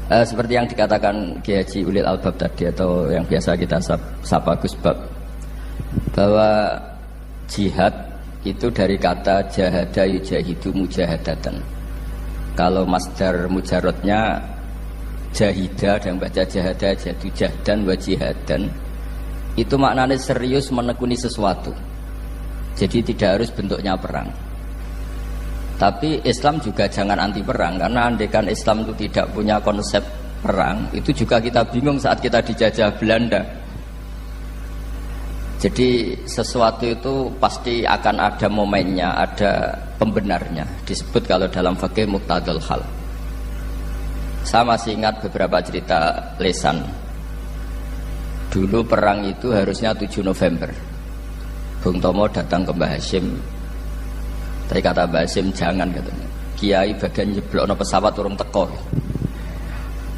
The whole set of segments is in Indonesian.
Seperti yang dikatakan Kiai Haji Ulil Albab tadi, atau yang biasa kita sapa Gus Bab, bahwa jihad itu dari kata jahada yujahidu mujahadatan. Kalau masdar mujarodnya jahida dan baca jahada jadu jahdan wa jihadan, itu maknanya serius menekuni sesuatu. Jadi tidak harus bentuknya perang. Tapi Islam juga jangan anti perang, karena andaikan Islam itu tidak punya konsep perang, itu juga kita bingung saat kita dijajah Belanda. Jadi sesuatu itu pasti akan ada momennya, ada pembenarnya. Disebut kalau dalam fikih muqtadul hal. Saya masih ingat beberapa cerita lesan. Dulu perang itu harusnya 7 November. Bung Tomo datang ke Mbah Hashim. Tapi kata Mbah Hashim jangan, katanya. Kiai bagian nyeblokno pesawat urung teko.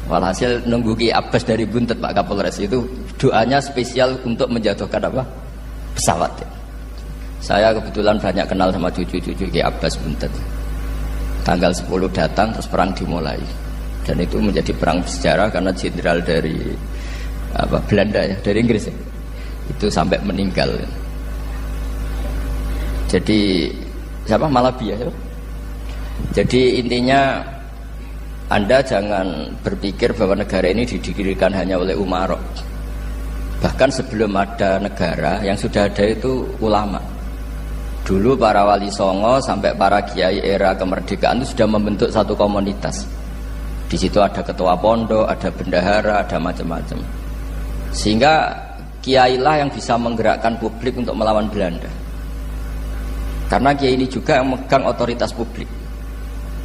Walhasil nunggu Ki Abbas dari Buntet Pak Kapolres, itu doanya spesial untuk menjatuhkan apa? Pesawat. Saya kebetulan banyak kenal sama cucu-cucu Ki Abbas Buntet. Tanggal 10 datang, terus perang dimulai. Dan itu menjadi perang sejarah karena jenderal dari Belanda ya, dari Inggris ya, itu sampai meninggal. Jadi siapa? Malabia ya. Jadi intinya Anda jangan berpikir bahwa negara ini didirikan hanya oleh umarok. Bahkan sebelum ada negara, yang sudah ada itu ulama. Dulu para wali songo sampai para kiai era kemerdekaan itu sudah membentuk satu komunitas. Di situ ada ketua pondok, ada bendahara, ada macam-macam. Sehingga kiailah yang bisa menggerakkan publik untuk melawan Belanda. Karena kiai ini juga yang megang otoritas publik.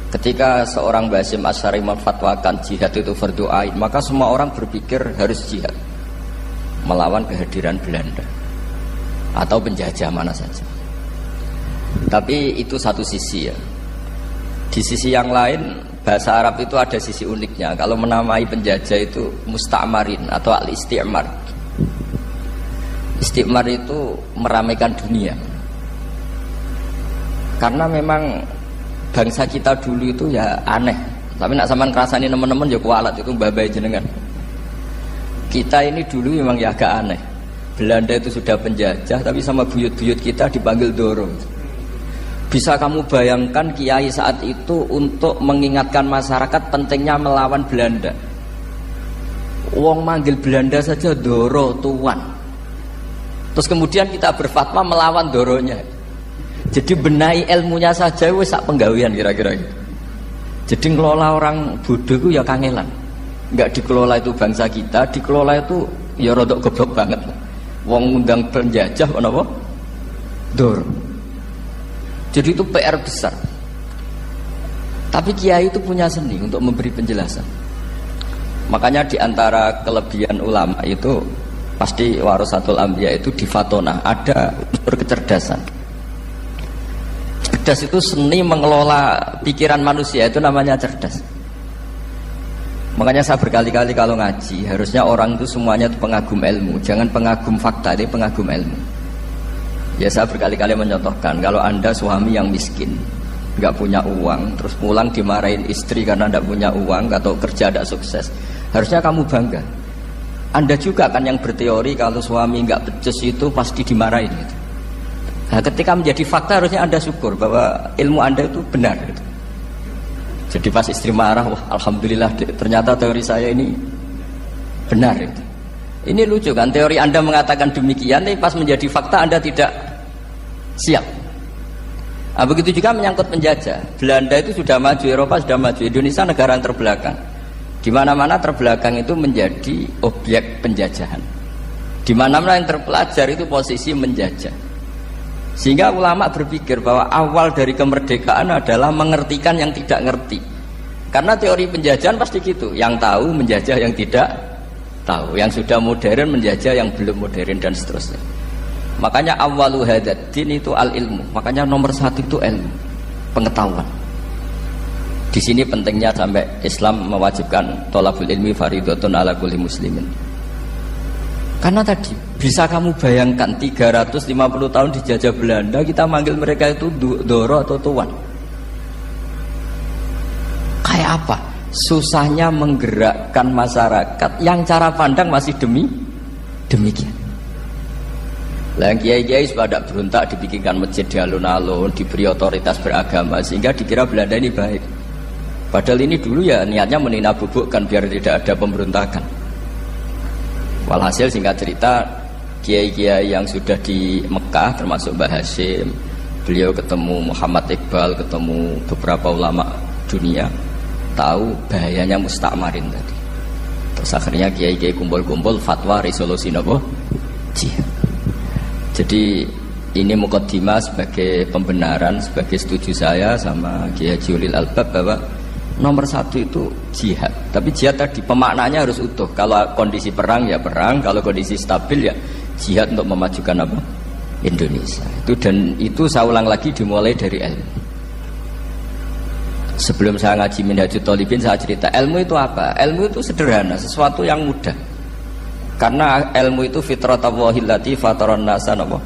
Ketika seorang Mbah Hashim Asy'ari memfatwakan jihad itu fardhu ain, maka semua orang berpikir harus jihad melawan kehadiran Belanda atau penjajah mana saja. Tapi itu satu sisi ya. Di sisi yang lain, bahasa Arab itu ada sisi uniknya. Kalau menamai penjajah itu musta'marin atau al-isti'mar. Isti'mar itu meramaikan dunia. Karena memang bangsa kita dulu itu ya aneh. Tapi nak sampean ngrasani teman-teman ya kualat itu mbah-mbah jenengan. Kita ini dulu memang ya agak aneh. Belanda itu sudah penjajah, tapi sama buyut-buyut kita dipanggil Doro. Bisa kamu bayangkan kiai saat itu untuk mengingatkan masyarakat pentingnya melawan Belanda. Wong manggil Belanda saja Doro tuan. Terus kemudian kita berfatwa melawan Doronya. Jadi benahi ilmunya saja wis sak penggawean kira-kira gitu. Jadi ngelola orang bodoh itu ya kangelan. Enggak dikelola itu bangsa kita, dikelola itu ya rodok goblok banget. Wong ngundang penjajah apa? Dor. Jadi itu PR besar. Tapi kiai itu punya seni untuk memberi penjelasan. Makanya di antara kelebihan ulama itu pasti warasatul anbiya itu di fatonah ada unsur kecerdasan. Cerdas itu seni mengelola pikiran manusia, itu namanya cerdas. Makanya saya berkali-kali kalau ngaji, harusnya orang itu semuanya itu pengagum ilmu, jangan pengagum fakta, tapi pengagum ilmu. Ya saya berkali-kali mencontohkan, kalau Anda suami yang miskin, nggak punya uang, terus pulang dimarahin istri karena nggak punya uang atau kerja tidak sukses, harusnya kamu bangga. Anda juga kan yang berteori kalau suami nggak becus itu pasti dimarahin gitu. Nah, ketika menjadi fakta harusnya Anda syukur bahwa ilmu Anda itu benar gitu. Jadi pas istri marah, wah alhamdulillah ternyata teori saya ini benar gitu. Ini lucu kan, teori Anda mengatakan demikian, tapi pas menjadi fakta Anda tidak siap. Nah, begitu juga menyangkut penjajah. Belanda itu sudah maju, Eropa sudah maju, Indonesia negara yang terbelakang. Di mana-mana terbelakang itu menjadi objek penjajahan. Di mana-mana yang terpelajar itu posisi menjajah. Sehingga ulama berpikir bahwa awal dari kemerdekaan adalah mengertikan yang tidak ngerti. Karena teori penjajahan pasti gitu, yang tahu menjajah yang tidak tahu, yang sudah modern menjajah yang belum modern dan seterusnya. Makanya awwalu hadzal din itu al-ilmu. Makanya nomor satu itu ilmu, pengetahuan. Di sini pentingnya sampai Islam mewajibkan thalabul ilmi fardhatun ala kulli muslimin. Karena tadi bisa kamu bayangkan 350 tahun dijajah Belanda, kita manggil mereka itu Doro atau tuan. Kayak apa? susahnya menggerakkan masyarakat yang cara pandang masih demikian. Lah kiai-kiai pada berontak dibikinkan masjid di alun-alun, diberi otoritas beragama sehingga dikira Belanda ini baik. Padahal ini dulu ya niatnya menina bubukkan biar tidak ada pemberontakan. Walhasil singkat cerita, kiai-kiai yang sudah di Mekah termasuk Mbah Hasyim, beliau ketemu Muhammad Iqbal, ketemu beberapa ulama dunia, tahu bahayanya mustakmarin tadi. Terus akhirnya kiai-kiai kumpul-kumpul fatwa resolusi nopo jihad. Jadi ini mukaddimah sebagai pembenaran, sebagai setuju saya sama Kiai Haji Ulil Albab bahwa nomor satu itu jihad. Tapi jihad tadi pemaknanya harus utuh. Kalau kondisi perang ya perang, kalau kondisi stabil ya jihad untuk memajukan apa? Indonesia. Dan itu saya ulang lagi dimulai dari ilmu. Sebelum saya ngaji Minhajut Thalibin saya cerita ilmu itu apa? Ilmu itu sederhana, sesuatu yang mudah. Karena ilmu itu fitratallahi allati fataran nasa napa?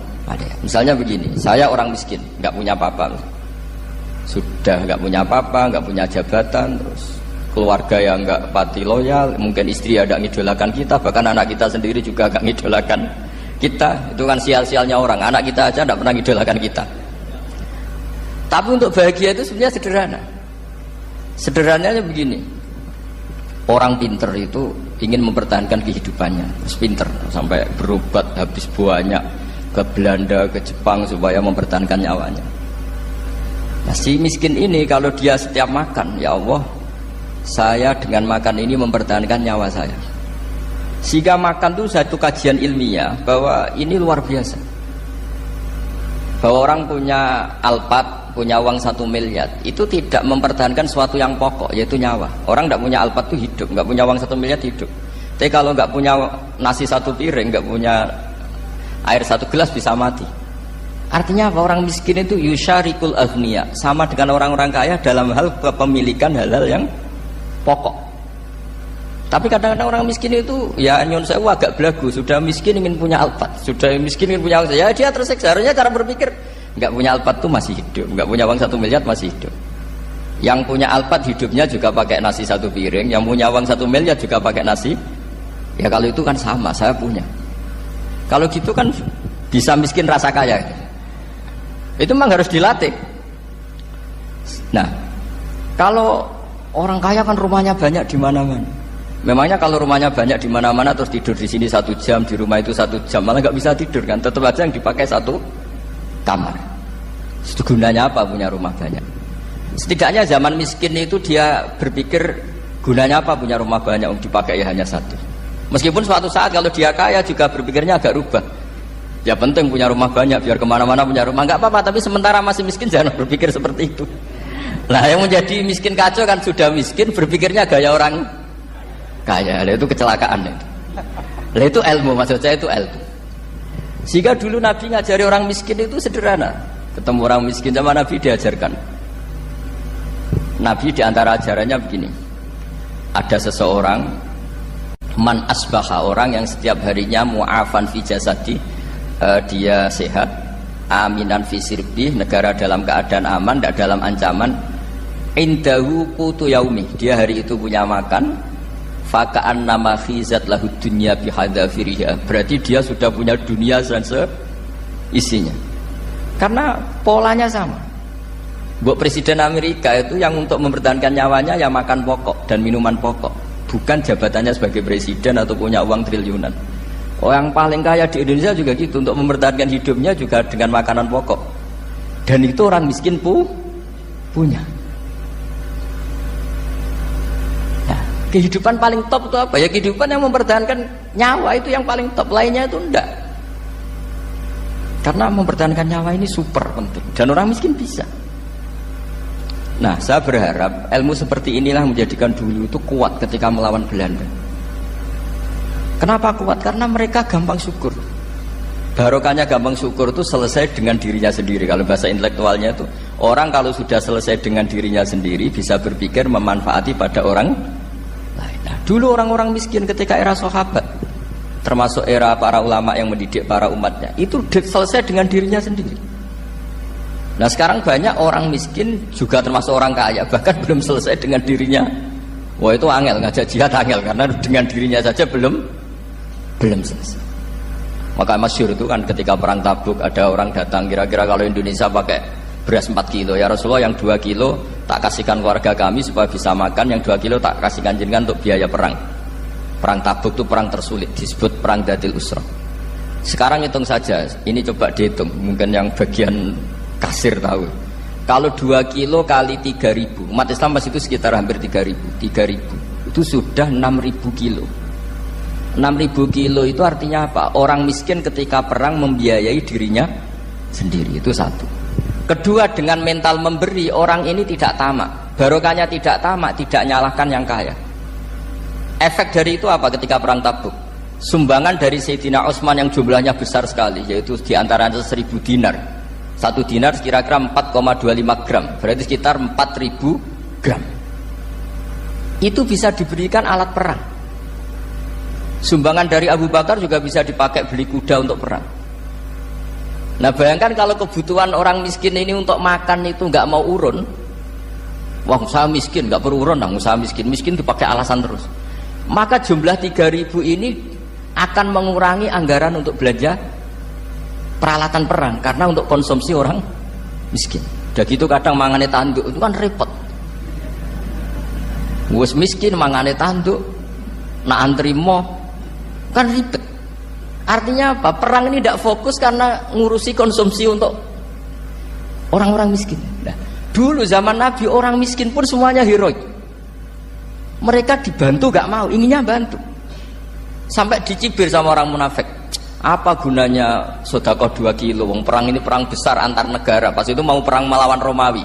Misalnya begini, saya orang miskin, nggak punya apa-apa. Sudah nggak punya apa-apa, nggak punya jabatan, terus keluarga yang nggak pati loyal, mungkin istri ada ngidolakan kita, bahkan anak kita sendiri juga nggak ngidolakan kita. Itu kan sial-sialnya orang, anak kita aja nggak pernah ngidolakan kita. Tapi untuk bahagia itu sebenarnya sederhana. Sederhananya begini, orang pinter itu ingin mempertahankan kehidupannya, terus pinter sampai berobat habis banyak ke Belanda, ke Jepang supaya mempertahankan nyawanya. Nah, si miskin ini kalau dia setiap makan, ya Allah, saya dengan makan ini mempertahankan nyawa saya. Sehingga makan itu satu kajian ilmiah bahwa ini luar biasa. Bahwa orang punya Alphard, punya uang 1 miliar, itu tidak mempertahankan sesuatu yang pokok, yaitu nyawa. Orang tidak punya Alphard itu hidup, nggak punya uang 1 miliar hidup. Tapi kalau nggak punya nasi 1 piring, nggak punya air 1 gelas bisa mati. Artinya apa? Orang miskin itu yusyarikul aghniya, sama dengan orang-orang kaya dalam hal kepemilikan hal-hal yang pokok. Tapi kadang-kadang orang miskin itu ya nyon sewu agak belagu, sudah miskin ingin punya Alphard, sudah miskin ingin punya uang, ya dia tersiksa. Harusnya cara berpikir nggak punya Alphard itu masih hidup, nggak punya uang 1 miliar masih hidup. Yang punya Alphard hidupnya juga pakai nasi 1 piring, yang punya uang 1 miliar juga pakai nasi. Ya kalau itu kan sama, saya punya. Kalau gitu kan bisa miskin rasa kaya. Itu memang harus dilatih. Nah, kalau orang kaya kan rumahnya banyak di mana-mana. Memangnya kalau rumahnya banyak di mana-mana terus tidur di sini 1 jam, di rumah itu 1 jam, malah nggak bisa tidur kan? Tetap aja yang dipakai 1 kamar. Itu gunanya apa punya rumah banyak? Setidaknya zaman miskin itu dia berpikir gunanya apa punya rumah banyak, dipakai ya hanya 1. Meskipun suatu saat kalau dia kaya juga berpikirnya agak rubah. Ya penting punya rumah banyak biar kemana-mana punya rumah, nggak apa-apa. Tapi sementara masih miskin jangan berpikir seperti itu. Nah yang menjadi miskin kacau kan sudah miskin berpikirnya gaya orang kaya. Itu kecelakaan itu. Lah itu ilmu, maksud saya itu ilmu. Sehingga dulu Nabi ngajari orang miskin itu sederhana. Ketemu orang miskin sama Nabi diajarkan. Nabi diantara ajarannya begini. Ada seseorang man asbaha, orang yang setiap harinya mu'afan fi jasadi, dia sehat, aminan fi sirbi, negara dalam keadaan aman, tidak dalam ancaman, indahu qutu yaumi, dia hari itu punya makan, faka'an nama khizat lahu dunya bihadzafiriha, berarti dia sudah punya dunia dan seisinya. Karena polanya sama. Buat Presiden Amerika itu yang untuk mempertahankan nyawanya ya makan pokok dan minuman pokok, bukan jabatannya sebagai presiden atau punya uang triliunan. Orang paling kaya di Indonesia juga gitu, untuk mempertahankan hidupnya juga dengan makanan pokok. Dan itu orang miskin punya. Nah, kehidupan paling top itu apa? Ya kehidupan yang mempertahankan nyawa itu yang paling top, lainnya itu enggak. Karena mempertahankan nyawa ini super penting dan orang miskin bisa. Nah, saya berharap ilmu seperti inilah menjadikan dulu itu kuat ketika melawan Belanda. Kenapa kuat? Karena mereka gampang syukur. Barokahnya gampang syukur itu selesai dengan dirinya sendiri. Kalau bahasa intelektualnya itu, orang kalau sudah selesai dengan dirinya sendiri bisa berpikir memanfaati pada orang lain. Nah, dulu orang-orang miskin ketika era sahabat, termasuk era para ulama yang mendidik para umatnya, itu selesai dengan dirinya sendiri. Nah sekarang banyak orang miskin juga termasuk orang kaya, bahkan belum selesai dengan dirinya Wah itu angel, ngajak jihad angel karena dengan dirinya saja belum selesai. Maka masyhur itu kan ketika perang Tabuk ada orang datang kira-kira kalau Indonesia pakai beras 4 kilo ya Rasulullah yang 2 kilo tak kasihkan keluarga kami supaya bisa makan, yang 2 kilo tak kasihkan jenengan untuk biaya perang. Perang Tabuk itu perang tersulit, disebut perang Dhatil Usra. Sekarang hitung saja, ini coba dihitung, mungkin yang bagian kasir tahu. Kalau 2 kilo kali 3.000, umat Islam pas itu sekitar hampir 3.000 itu sudah 6.000 kilo. 6.000 kilo itu artinya apa? Orang miskin ketika perang membiayai dirinya sendiri, itu satu. Kedua, dengan mental memberi, orang ini tidak tamak. Barokahnya tidak tamak, tidak nyalahkan yang kaya. Efek dari itu apa ketika perang Tabuk? Sumbangan dari Sayyidina Utsman yang jumlahnya besar sekali, yaitu diantaranya 1.000 dinar. 1 dinar kira-kira 4,25 gram, berarti sekitar 4.000 gram. Itu bisa diberikan alat perang. Sumbangan dari Abu Bakar juga bisa dipakai beli kuda untuk perang. Nah bayangkan kalau kebutuhan orang miskin ini untuk makan itu nggak mau urun. Wah usaha miskin nggak perlu urun, usaha miskin dipakai alasan terus. Maka jumlah 3.000 ini akan mengurangi anggaran untuk belanja peralatan perang karena untuk konsumsi orang miskin. Udah gitu kadang mangane tanduk itu kan repot. Wes miskin mangane tanduk, nak antri mo kan ribet. Artinya apa? Perang ini tidak fokus karena ngurusi konsumsi untuk orang-orang miskin. Nah, dulu zaman Nabi orang miskin pun semuanya heroik. Mereka dibantu gak mau, inginnya bantu. Sampai dicibir sama orang munafik. Apa gunanya sedekah 2 kilo? Wong perang ini perang besar antar negara. Pas itu mau perang melawan Romawi.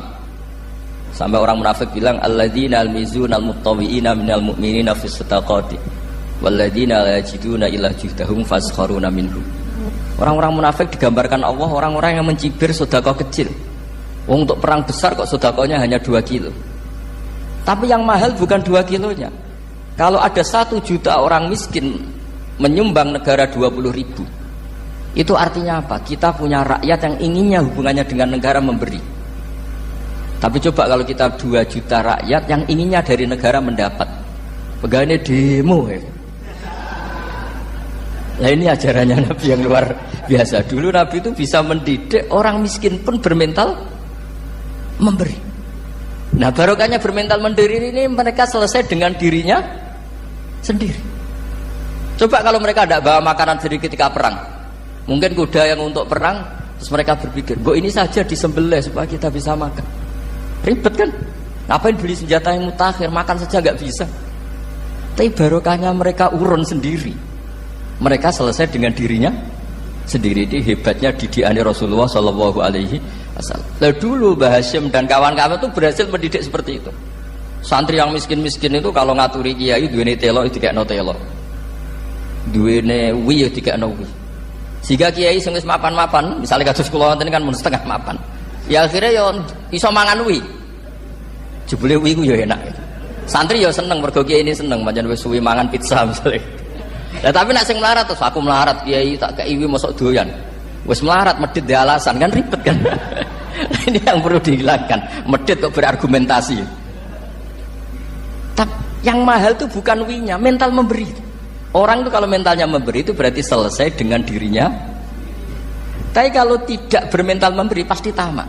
Sampai orang munafik bilang alladzina almizunal muttawwiina minal mu'minina fis sadaqati walladzina la yajiduna illa juhdahum faskharuna minhum. Orang-orang munafik digambarkan Allah orang-orang yang mencibir sedekah kecil. Wong untuk perang besar kok sedekahnya hanya 2 kilo. Tapi yang mahal bukan 2 kilonya. Kalau ada 1 juta orang miskin menyumbang negara 20.000, itu artinya apa? Kita punya rakyat yang inginnya hubungannya dengan negara memberi. Tapi coba kalau kita 2 juta rakyat yang inginnya dari negara mendapat, pegawainya demo ya. Nah ini ajarannya Nabi yang luar biasa. Dulu Nabi itu bisa mendidik orang miskin pun bermental memberi. Nah barokahnya bermental mandiri ini mereka selesai dengan dirinya sendiri. Coba kalau mereka tidak bawa makanan sendiri ketika perang, mungkin kuda yang untuk perang, terus mereka berpikir, "Go ini saja disembelih supaya kita bisa makan." Ribet kan? Ngapain beli senjata yang mutakhir, makan saja nggak bisa. Tapi barokahnya mereka urun sendiri. Mereka selesai dengan dirinya sendiri. Ini hebatnya didikannya Rasulullah Shallallahu Alaihi Wasallam. Lalu dulu Mbah Hasyim dan kawan-kawan itu berhasil mendidik seperti itu. Santri yang miskin-miskin itu kalau ngaturi kiai duwene telo dikekno telo, duwene wi dikekno wi. Sehingga kiai sing wis mapan-mapan, misalnya kados kula wonten kan mun setengah mapan. Ya akhirnya yo iso mangan wi. Jebule wi ku yo enak. Santri yo seneng mergo kiai ini seneng pancen wis suwi mangan pizza misalnya. Lah tapi nek sing melarat terus aku melarat kiai tak kei wi mosok doyan. Wis melarat medhit di alasan kan ribet kan. Ini yang perlu dihilangkan. Medhit kok berargumentasi. Tapi yang mahal itu bukan winya, mental memberi. Orang itu kalau mentalnya memberi itu berarti selesai dengan dirinya. Tapi kalau tidak bermental memberi pasti tamak.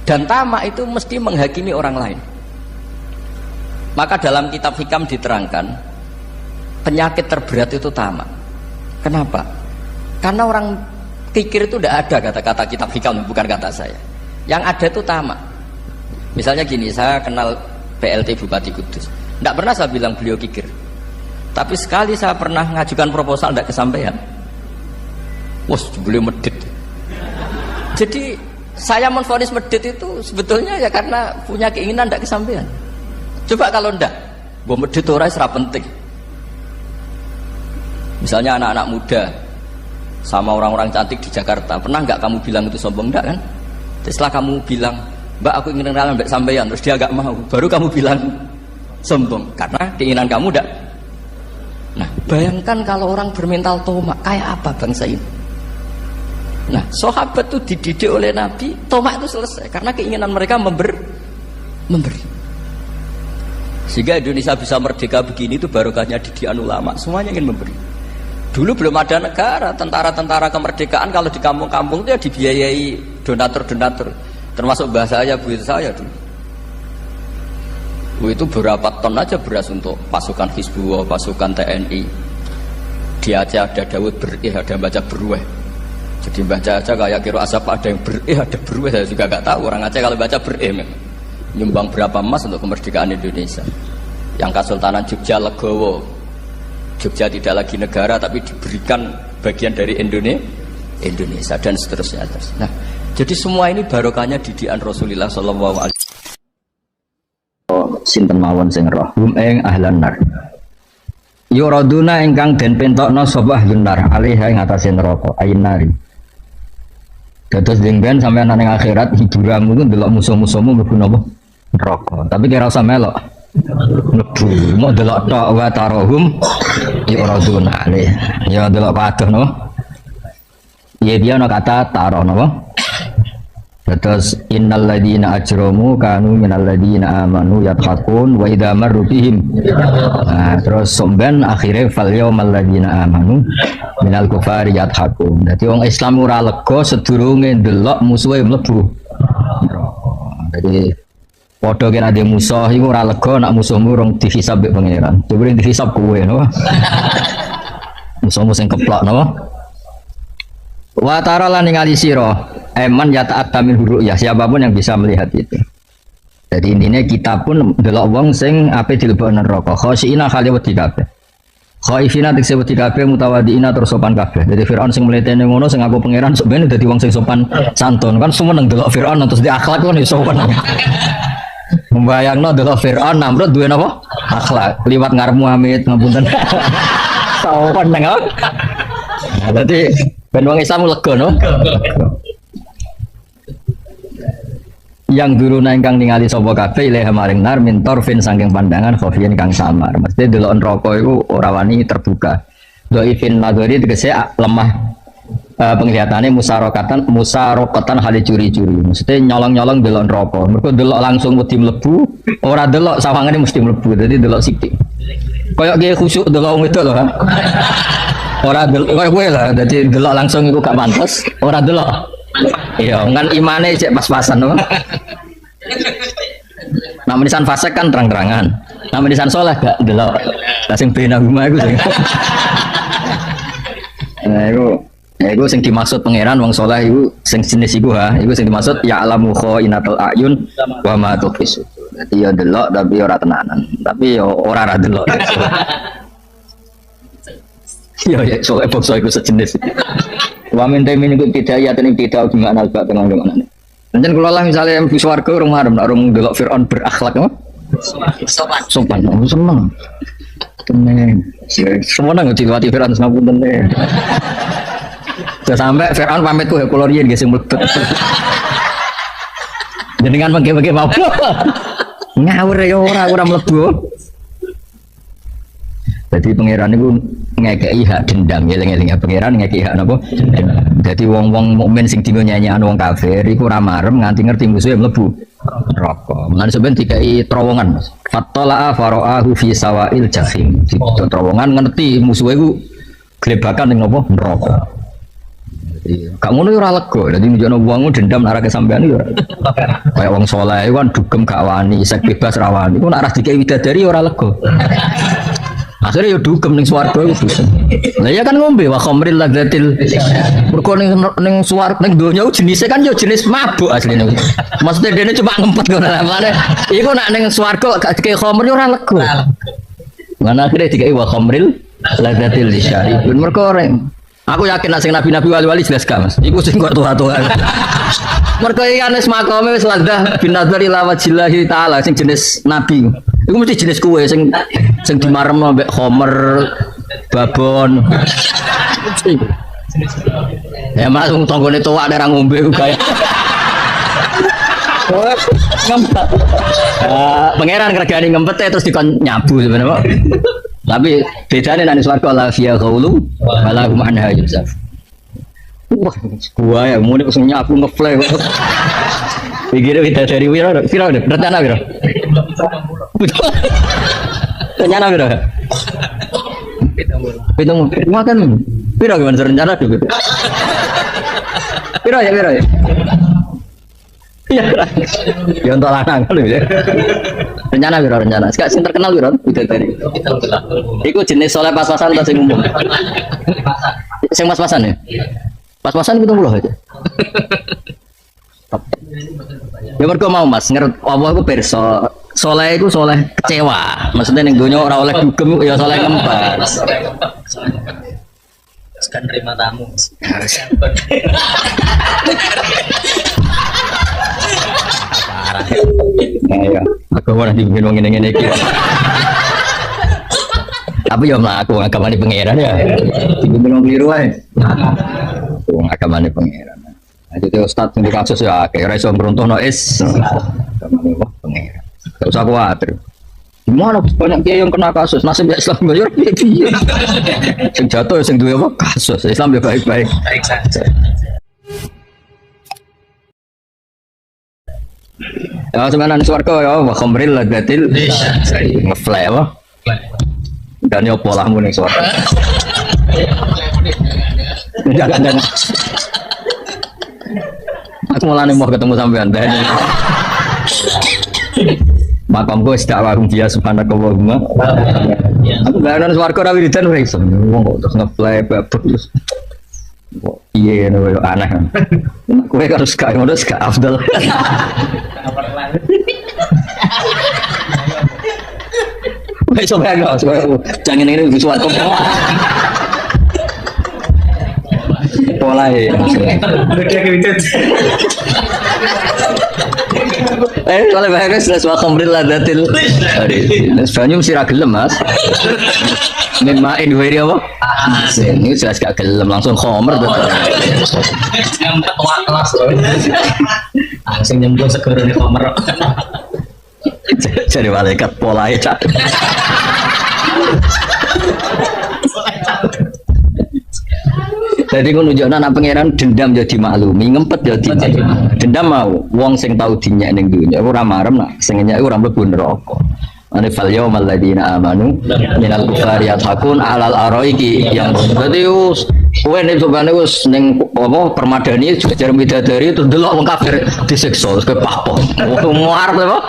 Dan tamak itu mesti menghakimi orang lain. Maka dalam kitab Hikam diterangkan penyakit terberat itu tamak. Kenapa? Karena orang kikir itu tidak ada kata-kata kitab Hikam, bukan kata saya. Yang ada itu tamak. Misalnya gini, saya kenal PLT Bupati Kudus. Tidak pernah saya bilang beliau kikir. Tapi sekali saya pernah ngajukan proposal tidak kesampaian. Wah, beliau medit. Jadi saya menvonis medit itu sebetulnya ya karena punya keinginan tidak kesampaian. Coba kalau tidak, gue medit orang serap penting. Misalnya anak-anak muda sama orang-orang cantik di Jakarta, pernah nggak kamu bilang itu sombong? Enggak kan? Setelah kamu bilang, "Mbak, aku ingin kenalan mbak sampean," terus dia nggak mau, baru kamu bilang sombong karena keinginan kamu enggak. Nah, bayangkan kalau orang bermental tomak, kayak apa bangsa ini? Nah, sahabat itu dididik oleh Nabi, tomak itu selesai karena keinginan mereka memberi. Sehingga Indonesia bisa merdeka begini itu barokahnya didikan ulama. Semuanya ingin memberi. Dulu belum ada negara, tentara-tentara kemerdekaan kalau di kampung-kampung itu ya dibiayai donatur-donatur. Termasuk bahasa saya dulu. Itu berapa ton aja beras untuk pasukan Hizbullah, pasukan TNI. Di Aceh ada Daud berih, ada baca berueh. Jadi baca aja kayak kira asap ada yang berih, ada berueh. Saya juga nggak tahu orang Aceh kalau baca berih nyumbang berapa emas untuk kemerdekaan Indonesia. Yang Kesultanan Jogja Legowo, Jogja tidak lagi negara tapi diberikan bagian dari Indonesia dan seterusnya. Nah, jadi semua ini barokahnya didikan Rasulullah sallallahu alaihi wasallam. Sinten mawon sing roh hum ing ahlan nar. Yuraduna ingkang den pentokno sapa ahlun nar alaiha ing atase neraka ayin nari. Dados dingben sampeyan nang akhirat hiburanmu ku ndelok musuh-musuhmu mlebu napa? Neraka. Tapi kira usah melok. Mlebu mau delok tok wa tarahum yuraduna alaiha. Ya delok padoh napa? Iya dia ana kata taroh napa? Terus innal ladzina ajramu kanu minal ladzina amanu yadhakun wa idza marru bihim. Nah, terus somben akhire fal yaumal ladzina amanu minal kufari yadhakun. Dadi wong Islam ora lega sedurunge ndelok musuhe mlebu. Jadi padha kira ade musuh iku ora lega nek musuhmu rong dihisab mbek pangeran. Coba dihisab kowe no. Musuhmu sing keplok no. Wa tara lan ningali sira eman ya ta'at tamin huruk ya siapapun yang bisa melihat itu. Jadi intinya kita pun delok wong sing ape dilebokno neraka khosina khali wedi kabeh. Khaifina tekse wedi kabeh mutawadiina terus sopan kabeh. Jadi Firaun sing mletene ngono sing aku pangeran sok ben dadi wong sing sopan santun kan semua nang delok Firaun terus di akhlak kan sopan. Membayangno delok Firaun Namrud duwe napa? Akhlak. Liwat ngarep Muhammad ngapunten. Sopan nang apa? Dadi ben wong Islam lega no. Yang dulu ingkang ningali sapa kabeh ilih maring nar min torfin saking pandangan khofiyin kang samar. Mesti delok neraka iku ora wani terbuka. Dhaifin nadhari tegese lemah penglihatane musarokatan hale curi-curi. Mesti nyolong-nyolong delok neraka. Mergo delok langsung wedi mlebu, ora delok sawangane mesti mlebu. Dadi delok sithik. Kayak ge khusuk delok wong itu lho. Ora delok koyo kowe lah. Dadi delok langsung iku gak pantes, ora delok. Iya, kan imane cek pas-pasan no. Nama nisan fasik kan terang-terangan. Nama nisan soleh gak delok. Lah sing bena rumah iku sing. Nah, iku sing dimaksud pangeran wong soleh iku sing jenis iku ha. Iku sing dimaksud ya alamu khainatul ayun wa ma tukhis. Dadi ya delok tapi ora tenanan. Tapi ya ora delok. Ya soalnya bokso iku sejenis. Wa min taimin iku tidak ya tenim tidak gimana albak tengah gimana. Pancen kula lah misale mlebu swarga urung marem nek urung delok Firaun berakhlak apa? Sopan. Seneng. Temen. Semua nang dilewati Firaun sampun tenan. Sampai Firaun pamit ku kula riyen nggih sing mlebet. Jenengan mengke-mengke mau. Ngawur ya ora mlebu. Jadi pangeran itu ngekei hak dendam, eling-eling pangeran ngekei hak napa? Jadi wong-wong mukmin sing dino nyanyian wong kafir iku ora marem nganti ngerti musuhe mlebu neraka. Mulane sampeyan dikai terowongan. Fattala fara'ahu fi sawa'il jahim. Di terowongan ngerti musuhe iku glebakan ning napa? Neraka. Gak ngono ora lega. Dadi nunjukno wong dendam ora kesampean yo. Kayak wong saleh kan dugem gak wani, sek bebas ra wani. Iku nek ora dikai widadari ora lega. Akhirnya ya dugem ning swarga iku. Lah ya kan ngombe wa khamril ladzatil. Mergo ning swarga ning donya jenise kan ya jenis mabuk asline. Maksudnya dene cuma ngempet ngono lah. Iku nek ning swarga gak dikai khamr ora lega. Mana akhirnya dikai wa khamril ladzatil syarib. Mergo aku yakin nek sing nabi-nabi wali-wali jelas gak Mas. Iku sing kok tuwa-tuwa. Mergo iki kan wis makome wis ladah binadzari la wajillahi taala sing jenis nabi. Iku mesti jenis kue sing dimaremno mbek khomer, babon. Ya Mas wong tanggane tuwak nek ra ngombe ku kaya. Ngempet. Pangeran regane ngempet terus dikon nyabu sebenarnya. Tapi bedane nek swarga la fiya qaulu wala hum anha yusaf. Wah, gua ya muni sing nyabu ngeflek. Pikir kita dari wira rencana wira. Rencana piro? Pitung makan. Piro gimana rencana dulu? Piro ya? Iya. Ya untuk lanang kan ya. Rencana piro rencana? Sekarang sing terkenal piro? Udah tadi. Iku jenis soleh pas-pasan atau sing umum? Sing pas-pasan ya? Pas-pasan itu mulu aja. Ya mergo mau Mas, ngerti apa aku perso. Soleh itu soleh kecewa. Maksudnya ning donya ora oleh dugem ya soleh kempas. Sekan terima tamu. Nah, ya, aku mau nanti bikin wong ngene iki. Tapi ya mlaku agamane pangeran ya. Bikin wong kliru ae. Wong agamane pangeran. Nah, jadi ustaz sing kasus ya akeh ora iso meruntuhno agamane pangeran. Enggak usah khawatir. Gimana banyak kiai yang kena kasus nasib Islam ya piye. Sing jatuh sing duwe apa kasus Islam ya baik-baik. Baik saja. Ya sebenarnya swarga ya wa khamril ladatil ngefly apa? Dan yo polahmu ning swarga. Jangan. Aku mulane mau ketemu sampean teh. Makamku wis tak warung dia subhanakallahumma. Aku bayaran swarga ora wiridan ora iso. Wong kok terus ngefly babek terus. Kok iya ngono aneh. Kowe harus gak ngono gak afdal. Wis sampe ana jangan ini wis swarga. Pola ya. Kalau bahasa jelas wa khamril ladatil. Sebenarnya mesti ra gelem Mas. Main wiri apa? Ini jelas gak gelem langsung khamr tuh. Yang ketua kelas loh. Langsung nyemplung segera di khamr. Jadi malaikat pola ya cak. Jadi aku nunjukkan anak pangeran dendam jadi maklumi, ngempet jadi dendam mau. Wong sing tahu dinyak ning dunya, aku ramarem nak sing nyak aku rambut pun rokok. Ane fal yaumal ladina amanu minal kufari yathakun alal araiki yang berarti us kowe nek sobane wis ning apa permadani juga jar midadari terus delok wong kafir disiksa terus kowe pahpo. Muar apa?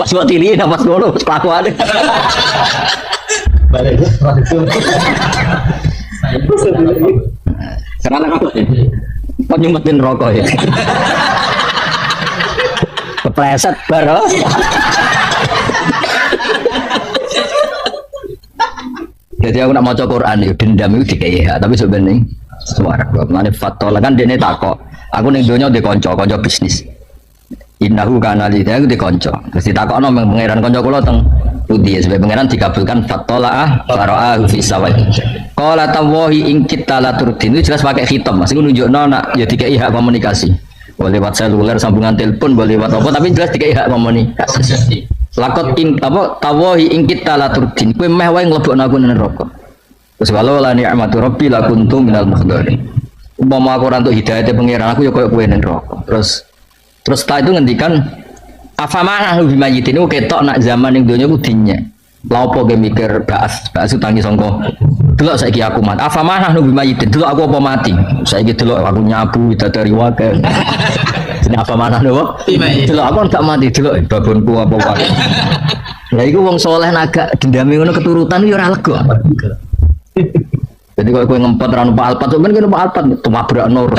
Pas buat ini nafas ngono kelakuane. Balik Karena apa? Kok nyumpetin rokok ya? Kepleset baru. Jadi aku nak maca Quran itu dendam itu dikei hak, tapi sebenarnya suara mana fatwa kan dia ini takok. Aku ning donya di konco bisnis. Innahu kana lidha aku di konco. Terus ditakokno pangeran konco kula teng pundi sebab pangeran dikabulkan fatolaah fara'ahu fi sawai. Qala tawahi in kita la turdin itu jelas pakai khitab Mas. Iku nunjukno nak ya dikei hak komunikasi. Boleh lewat seluler sambungan telepon, boleh lewat apa tapi jelas dikei hak komunikasi. Lakot in apa tawahi in kita la turdin kowe meh wae nglebokno aku nang neraka. Terus walau la ni'matu rabbi la kuntu minal muhdharin. Umpama aku ora entuk hidayate pangeran aku ya koyo kowe nang neraka. Terus setelah itu ngendikan afamana lebih majitin itu ketok nak zaman yang dunia kudinya lapo ge mikir baas utangi songko delok saiki aku mati afamana lebih majitin delok aku apa mati saiki delok aku nyabu dari wakil ini afamana lho delok aku tak mati delok babonku apa wae ya iku wong soleh naga dendame ngono keturutan yo ora lega jadi kalau kowe ngempet ra numpak Alphard sampeyan numpak Alphard tumabrak nur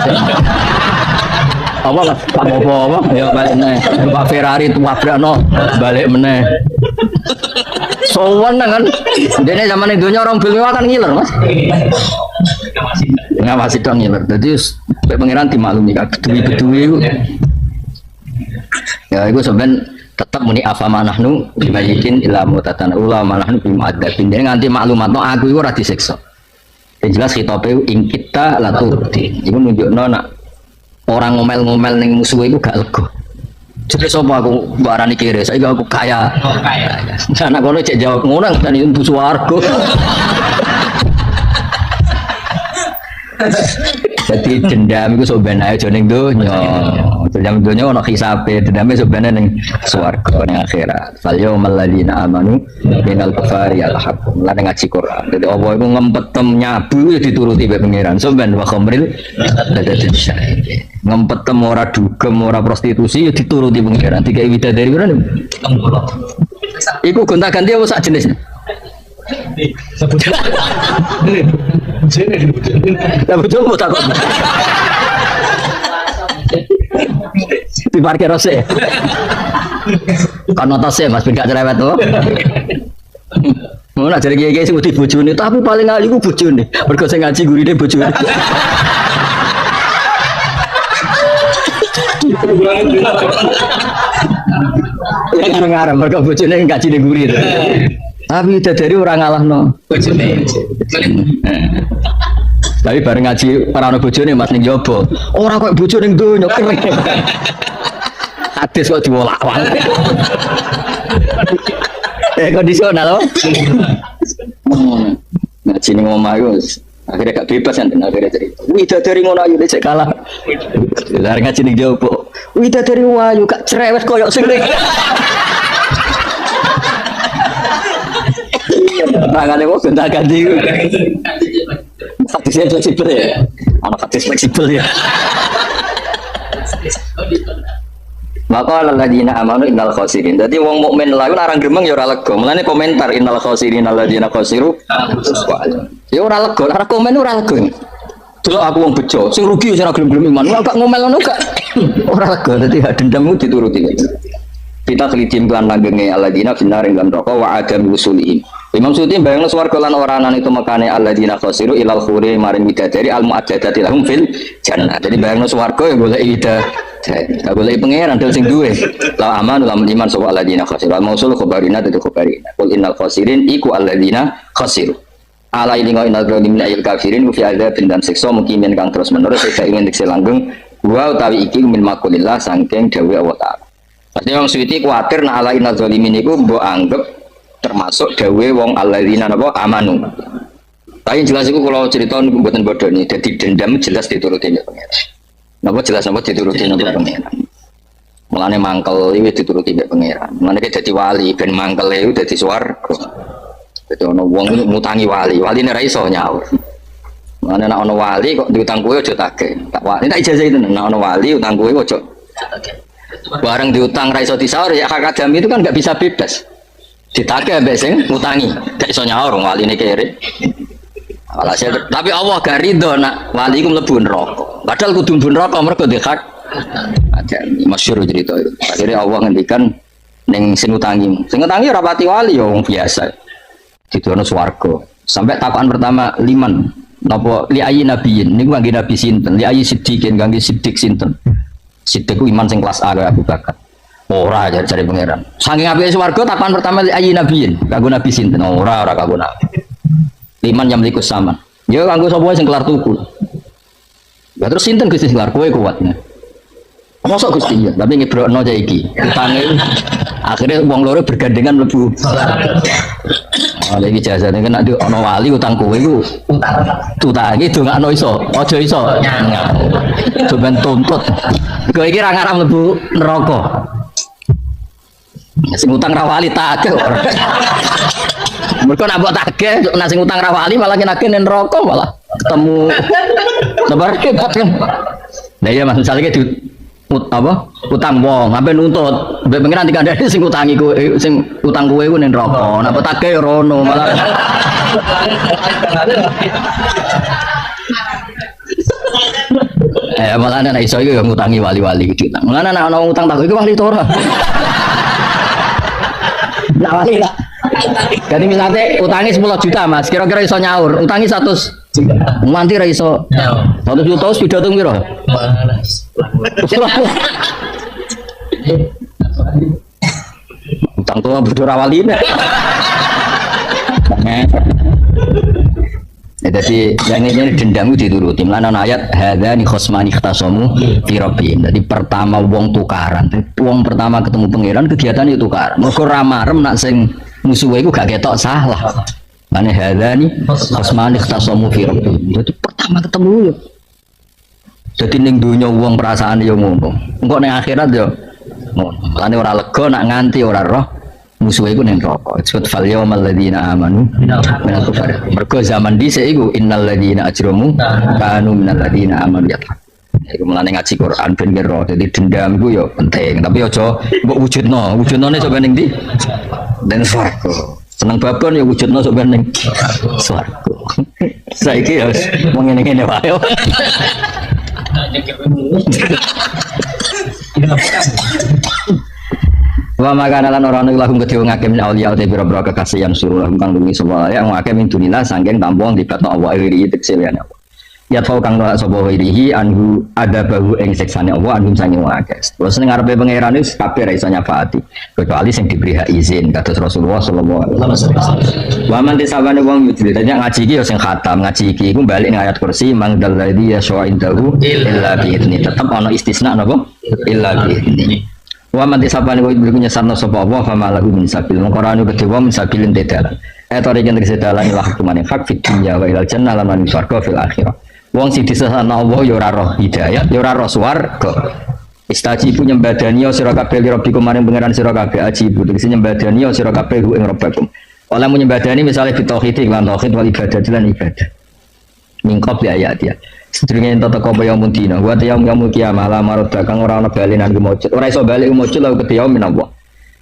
apa lah apa ya balik meneh Pak Ferrari tumabrakno balik meneh sowan kan dene zaman dunya orang film kan ngiler Mas ngawasi dong ngiler dadi pangeran dimaklumi kedui itu ya itu sebenarnya tetap muni afamanahnu bimayikin ila mutatan ulama manahnu bimu'adzabin dene nganti maklumatno aku iku ora disiksa jelas khitabe ing kita laturti iku nunjukno nak orang ngomel-ngomel ning musuh itu gak lega. Jadi sapa aku barani kiri, saiki aku kaya. Anak kono cek jawab ngono kan itu swarga. Jadi dendam itu sebenarnya aja ning donya. Dendam donya ono hisabe, dendamnya sebenarnya ning swarga ning akhirat. Fal yaumal ladzina amanu minal kufari alhaq. Lan ngaji Quran. Jadi Allah iku ngempetem nyabu ya dituruti mbek pangeran. Sampeyan wa khamril dadi syahid. Ngempetem ora dugem ora prostitusi ya dituruti pangeran. Tiga widadari pira? Iku gonta-ganti apa sak jenis? Lah betul mau takut. Di parkir rose. Konotase Mas ben gak cerewet to. Mau nak jare kiai sing wedi bojone, tapi paling ahli ku bojone. Mergo sing ngaji gurine bojone. Ya ngarep mergo bojone ngaji ning guri. Tapi dari orang ngalahno. Tapi bareng ngaji para anak bojone Mas ning jobo. Ora kok bojo ning donya keren. Hadis kok diwolak-walik. Kondisional loh. Ngaji ning omah iku akhirnya gak bebas kan akhirnya cerita. Widadari ngono ayu cek kalah. Lah ngaji ning jobo. Widadari wayu gak cerewet koyo sing Makanya kok gonta ganti. Hadisnya fleksibel ya. Anak hadis fleksibel ya. Maka alladzina amanu innal khosirin. Dadi wong mukmin lalu narang gremeng ya ora lega. Mulane komentar innal khosirin alladzina khosiru. Ya ora lega, ora komen ora lega. Delok aku wong bejo, sing rugi ora gelem-gelem iman. Gak ngomel ngono gak. Ora lega, dadi dendammu dituruti. Kita kelidim kelan langgenge alladzina finnar ing neraka wa adam usulihim. Imam Suyuti bayangno swarga lan oranan itu makane alladzina khasiru ilal khuri maring widadari al mu'addadati lahum fil jannah. Jadi bayangno swarga ya golek widadari. Gak golek pangeran del sing duwe. La amanu lam iman sapa alladzina khasiru. Al mausul khabarina dadi khabarina. Qul innal khasirin iku alladzina khasiru. Ala ilinga innal zalimin ayil kafirin fi adzabin dan siksa mukimin kang terus menerus sing ingin dikse langgeng wa utawi iki min makulillah saking dawuh Allah Ta'ala. Pasti Imam Suyuti kuatir nah ala innal zalimin iku mbok anggap termasuk dawe wong alladzina napa amanu. Tapi jelas iku kalau cerita niku mboten bodoni, dadi dendam jelas dituruti nek pangeran. Napa jelas napa dituruti nek pangeran. Mulane mangkel iki dituruti nek pangeran. Mulane dadi wali ben mangkel iku dadi swarga. Dadi ana wong ngutangi wali, waline ra iso nyaur. Mulane nek ana wali kok diutang kowe aja tagih. Tak wali tak ijazah itu nek ana wali utang kowe aja tagih. Barang diutang ra iso disaur ya hak adam itu kan enggak bisa bebas. Ditagih ambek sing ngutangi, gak iso nyaur waline kere. Walhasil tapi Allah gak ridho nak wali iku mlebu neraka. Padahal kudu mlebu neraka mergo dhek hak. Ada masyhur cerita itu. Akhirnya Allah ngendikan ning sing ngutangi. Sing ngutangi ora pati wali ya wong biasa. Didono swarga. Sampai takokan pertama liman napa li ayi nabiyin niku kangge nabi sinten? Li ayi siddiqin kangge siddiq sinten? Siddiq ku iman sing kelas A kaya Abu Bakar. Ora cari pangeran. Saking apike swarga takokan pertama li ayi nabiyin, kanggo nabi sinten? Ora kanggo nabi. Liman yang melikus sama. Ya kanggo sapa sing kelar tuku. Ya terus sinten Gusti sing kelar kowe kuatnya. Mosok Gusti ya, tapi ngebrokno aja iki. Utange akhirnya wong loro bergandengan mlebu. Lagi jasane kan nek ana wali utang kowe iku utang iki dongakno iso, aja iso. Coba tuntut. Kowe iki ra ngarep mlebu neraka. Sing utang ra wali tagih ora. Mergo nek mbok tagih nek sing utang ra wali malah nagih ning neraka malah ketemu sabar hebat kan. Lah iya Mas misalnya di utang wong sampe nuntut mbek pengiran dikandani sing utangi kowe sing utang kowe ku ning neraka. Nek mbok tagih rono malah malah nek iso iku ya ngutangi wali-wali iki. Mulane nek ana utang tak iku wali to ora. Nah wali lah. Jadi misalnya utangi 10 juta Mas, kira-kira iso nyaur. Utangi 100 juta. Nganti ra iso. 1 juta wis pidato piro? Utang tua berdua waline. Jadi yang ini dendam itu dituruti. Melana ayat hadzani khosmani ikhtasamu fi rabbihim. Jadi pertama wong tukaran. Wong pertama ketemu pangeran kegiatan itu tukaran. Mergo ra marem nak sing musuhe iku gak ketok salah. Mane hadzani khosmani ikhtasamu fi rabbihim. Jadi pertama ketemu ya. Jadi ning dunya wong perasaan yo ngono. Engko ning akhirat yo ngono. Lane ora lega nak nganti ora roh musuhe iku ning neraka. Disebut fal yaumal ladzina amanu minal kufar. Mergo zaman dhisik iku innal ladzina ajramu kanu minal ladzina amanu yathaq. Iku mulane ngaji Quran ben kira dadi dendam iku yo penting, tapi aja mbok wujudno. Wujudnone sok ben ning ndi? Den swarga. Seneng babon ya wujudno sok ben ning swarga. Saiki ya wis ngene-ngene wae. Wa makana lan ora ana lakum kedhe wong akeh min auliya te pira-pira kekasih yang suruh lakum kang lumi sapa yang akeh min dunillah saking tampung dibetno Allah iri teksile ana. Ya tau kang nolak sapa irihi anhu ada bahu ing siksane Allah anhum sange wong akeh. Terus ning ngarepe pangeran wis kabeh ra iso nyafaati kecuali sing diberi hak izin kados Rasulullah sallallahu alaihi wasallam. Wa man disabane wong yudri tanya ngaji iki ya sing khatam ngaji iki iku bali ning ayat kursi mangdal ladzi yasha'indahu illa bi idzni tetep ana istisna napa illa bi idzni. Wa man disabane wong yudri nyasarno sapa Allah fa malahu min sabil mongko ora ono kedhe wong sabilin tedalan. Etori yen tedalan ila hukumane hak fi dunya wa ilal jannah lan surga fil akhirah. Wong sing disesatno Allah ya ora roh hidayat, ya ora roh swarga. Istajibu nyembadani sira kabeh li rabbikum maring pangeran sira kabeh ajibu tegese nyembadani sira kabeh ing rabbakum. Oleh menyembadani misalnya fi tauhid lan tauhid wal ibadah lan ibadah. Mingkop ya ayat ya. Sedurunge ento teko apa yaumul dina, wa yaumul qiyamah la marad kang ora ana balinan kemujud. Ora iso bali kemujud lalu ke yaum minallah.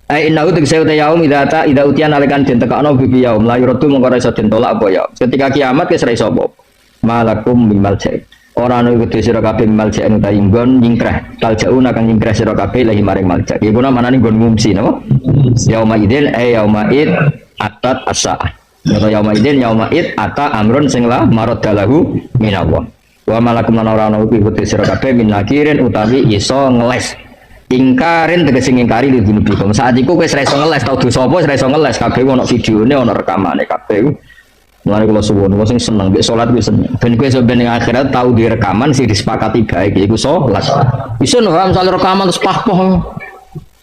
Ai innahu tegese yaum idza utian alekan den tekakno bi yaum la yuradu mongko ora iso den tolak apa ya. Ketika kiamat wis ora iso apa. Malakum bimal jai ora ana kudu sira kabeh bimal jai utawi nggon nyingkrah taljauna kang nyingkrah sira kabeh lahi maring malja iku manane nggon ngumsi napa yauma idzin yauma id atat as-saah atau yauma idzin yauma id ata amrun sing la maradalahu minallah wa malakum lan ora ana kudu sira kabeh min nakirin utawi iso ngeles ingkarin tegese ngingkari li dunubikum saat iku wis ora iso ngeles tau dosa apa ora iso ngeles kabeh ono videone ono rekamane kabeh. Mulane kula suwun wong sing seneng mek salat wis seneng. Ben kowe sampeyan ning akhirat tau di rekaman sing disepakati baik iku salat. Bisa ora misale rekaman terus pahpoh.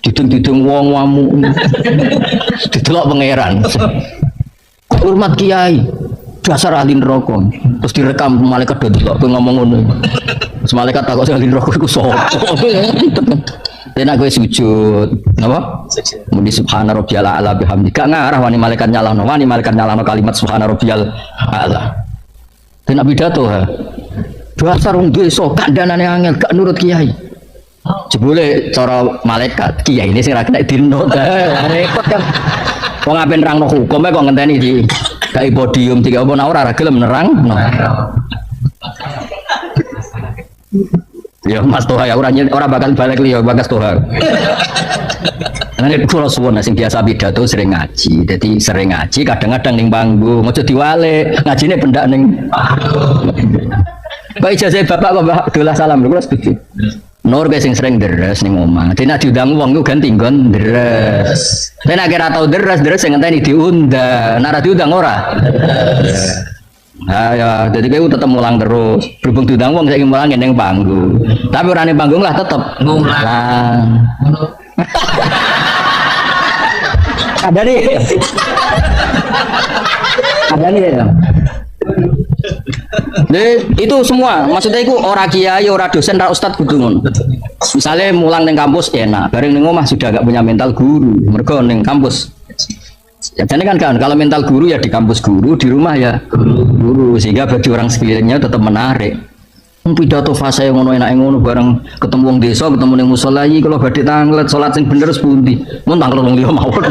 Didung-didung wong wamu. Didelok pangeran. Hormat kiai. Dasar ahli neraka. Terus direkam malaikat delok kowe ngomong ngono. Terus malaikat takok sing ahli neraka iku sapa? Nek kowe sujud, napa? Muni subhana rabbiyal a'la bihamdi. Gak ngarah wani malaikat nyalahno kalimat subhana rabbiyal a'la. Nek pidato ha. Dasar wong desa kandhanane angel gak nurut kiai. Jebule cara malaikat kiai ini sing ra kena dinut. Repot kan. Wong ape nerangno hukum kok ngenteni di gawe podium tiga apa ora gelem nerang. Ya Mas Toha ya ora bakal balik liya Bagas Toha. Nah nek kula suwun sing biasa pidato sering ngaji. Dadi sering ngaji kadang-kadang ning panggung, aja diwale. Ngajine pendak ning. Kok ijazah Bapak kok dolah salam kula setuju. Nur sing sering deres ning omah. Dene nek diundang wong ku ganti nggon deres. Nek ora tau deres sing ngenteni diundang. Nek ora diundang ora. Ya, jadi kayak tetap mulang terus. Berhubung diundang wong saya mulang neng panggung. Tapi orang neng panggung lah tetap mulang. Ada nih. Ada nih ya. Jadi itu semua. Maksudnya itu orang kiai, orang dosen, orang ustad kudu ngono. Misalnya mulang neng kampus enak. Bareng neng omah sudah gak punya mental guru. Mergo neng kampus. Ya jadi kan kalau mental guru ya di kampus guru, di rumah ya guru sehingga bagi orang sekelilingnya tetap menarik. Pidato fase yang ngono enak ngono bareng ketemu wong desa, ketemu ning musala iki kalau badhe tanglet salat sing bener sepundi. Mun tanglet wong liya mawon.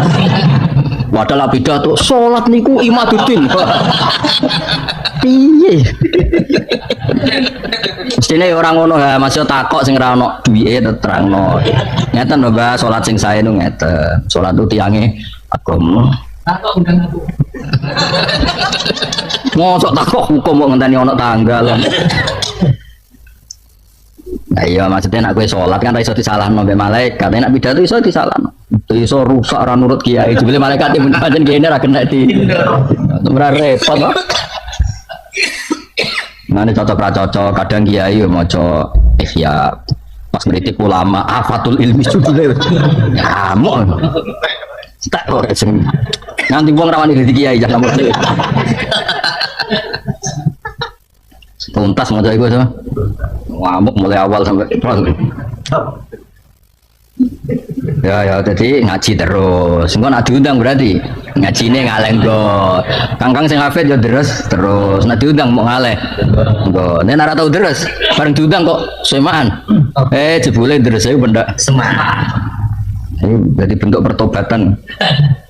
Padahal pidato salat niku imaduddin. Piye? Mestine orang ngono ha, masih takok sing ra ono duwike terangno. Ngeten lho Mbak, salat sing sae nu ngeten. Salat ku tiange agama. Takok undang aku. Mosok takok hukum kok ngenteni ana tanggal. Nah iya maksudnya nak kowe salat kan ra iso disalahno mbek malaikat. Nek pidato iso disalahno. Iso rusak ra nurut kiai. Jebule malaikat iki pancen kene ra kena di. Ora repot kok. Mane cocok-cocok kadang kiai yo maca ihya. Pas ngritik ulama afatul ilmi judule. Ngamuk. Tak kok sing nanti wong rawani dadi kiai jangan mesti. Tuntas maca iku sama. ngamuk mulai awal sampai ya jadi ngaji terus engko nak diundang berarti ngajine ngaleng go kangkang sing hafid ya terus nak diundang mau ngaleh engko nek ora tau terus bareng diundang kok semaan jebule terus ae benda Semangat. ini jadi bentuk pertobatan.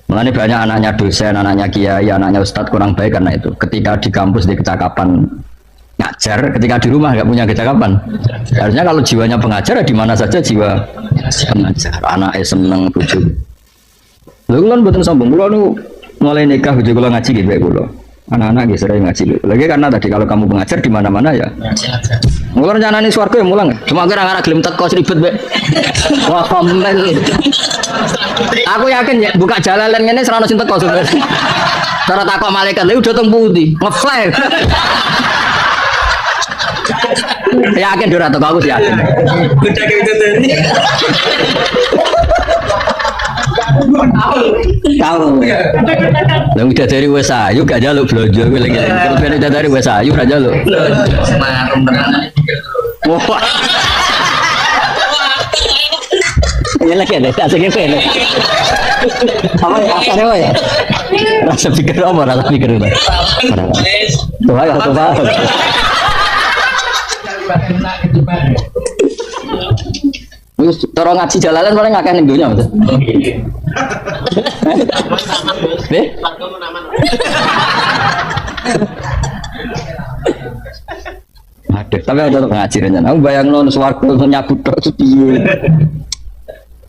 Makanya banyak anaknya dosen, anaknya kiai, anaknya ustadz kurang baik karena itu ketika di kampus di kecakapan ngajar, ketika di rumah nggak punya kecakapan. Harusnya kalau jiwanya pengajar, di mana saja jiwa pengajar. Anaknya seneng bujuk. Lalu kan betul sombong. Kulo nu mulai nikah bujuk kulo ngaji gitu ya kulo. Anak-anak gitu sering ngaji. Lagi karena tadi kalau kamu pengajar di mana-mana ya. Kulo rencana nih swarga yang mulang. Cuma kira anak gelem teko ribet be. Wah komen. Aku yakin ya buka jalan ngene serana sing teko sebenarnya. Cara takok malaikat lha udah teng pundi? Ngeflash. Yakin ora teko aku sih yakin. Udah kayak gitu tadi. Tahu. Lah udah dari wes ayu gak jaluk blonjo kowe lagi. Kalau udah dari wes ayu ora jaluk. Semangat beneran. Wah. Ya lagi ada asik kowe. Apa ya asane wae. Rasa pikir apa rasa pikir itu. Tuh ayo tuh Pak. Wis cara ngaji jalalan paling akeh ning donya, Mas. Aduh, tapi ada ngaji rencana. Aku bayangno swarga nyabut tok piye.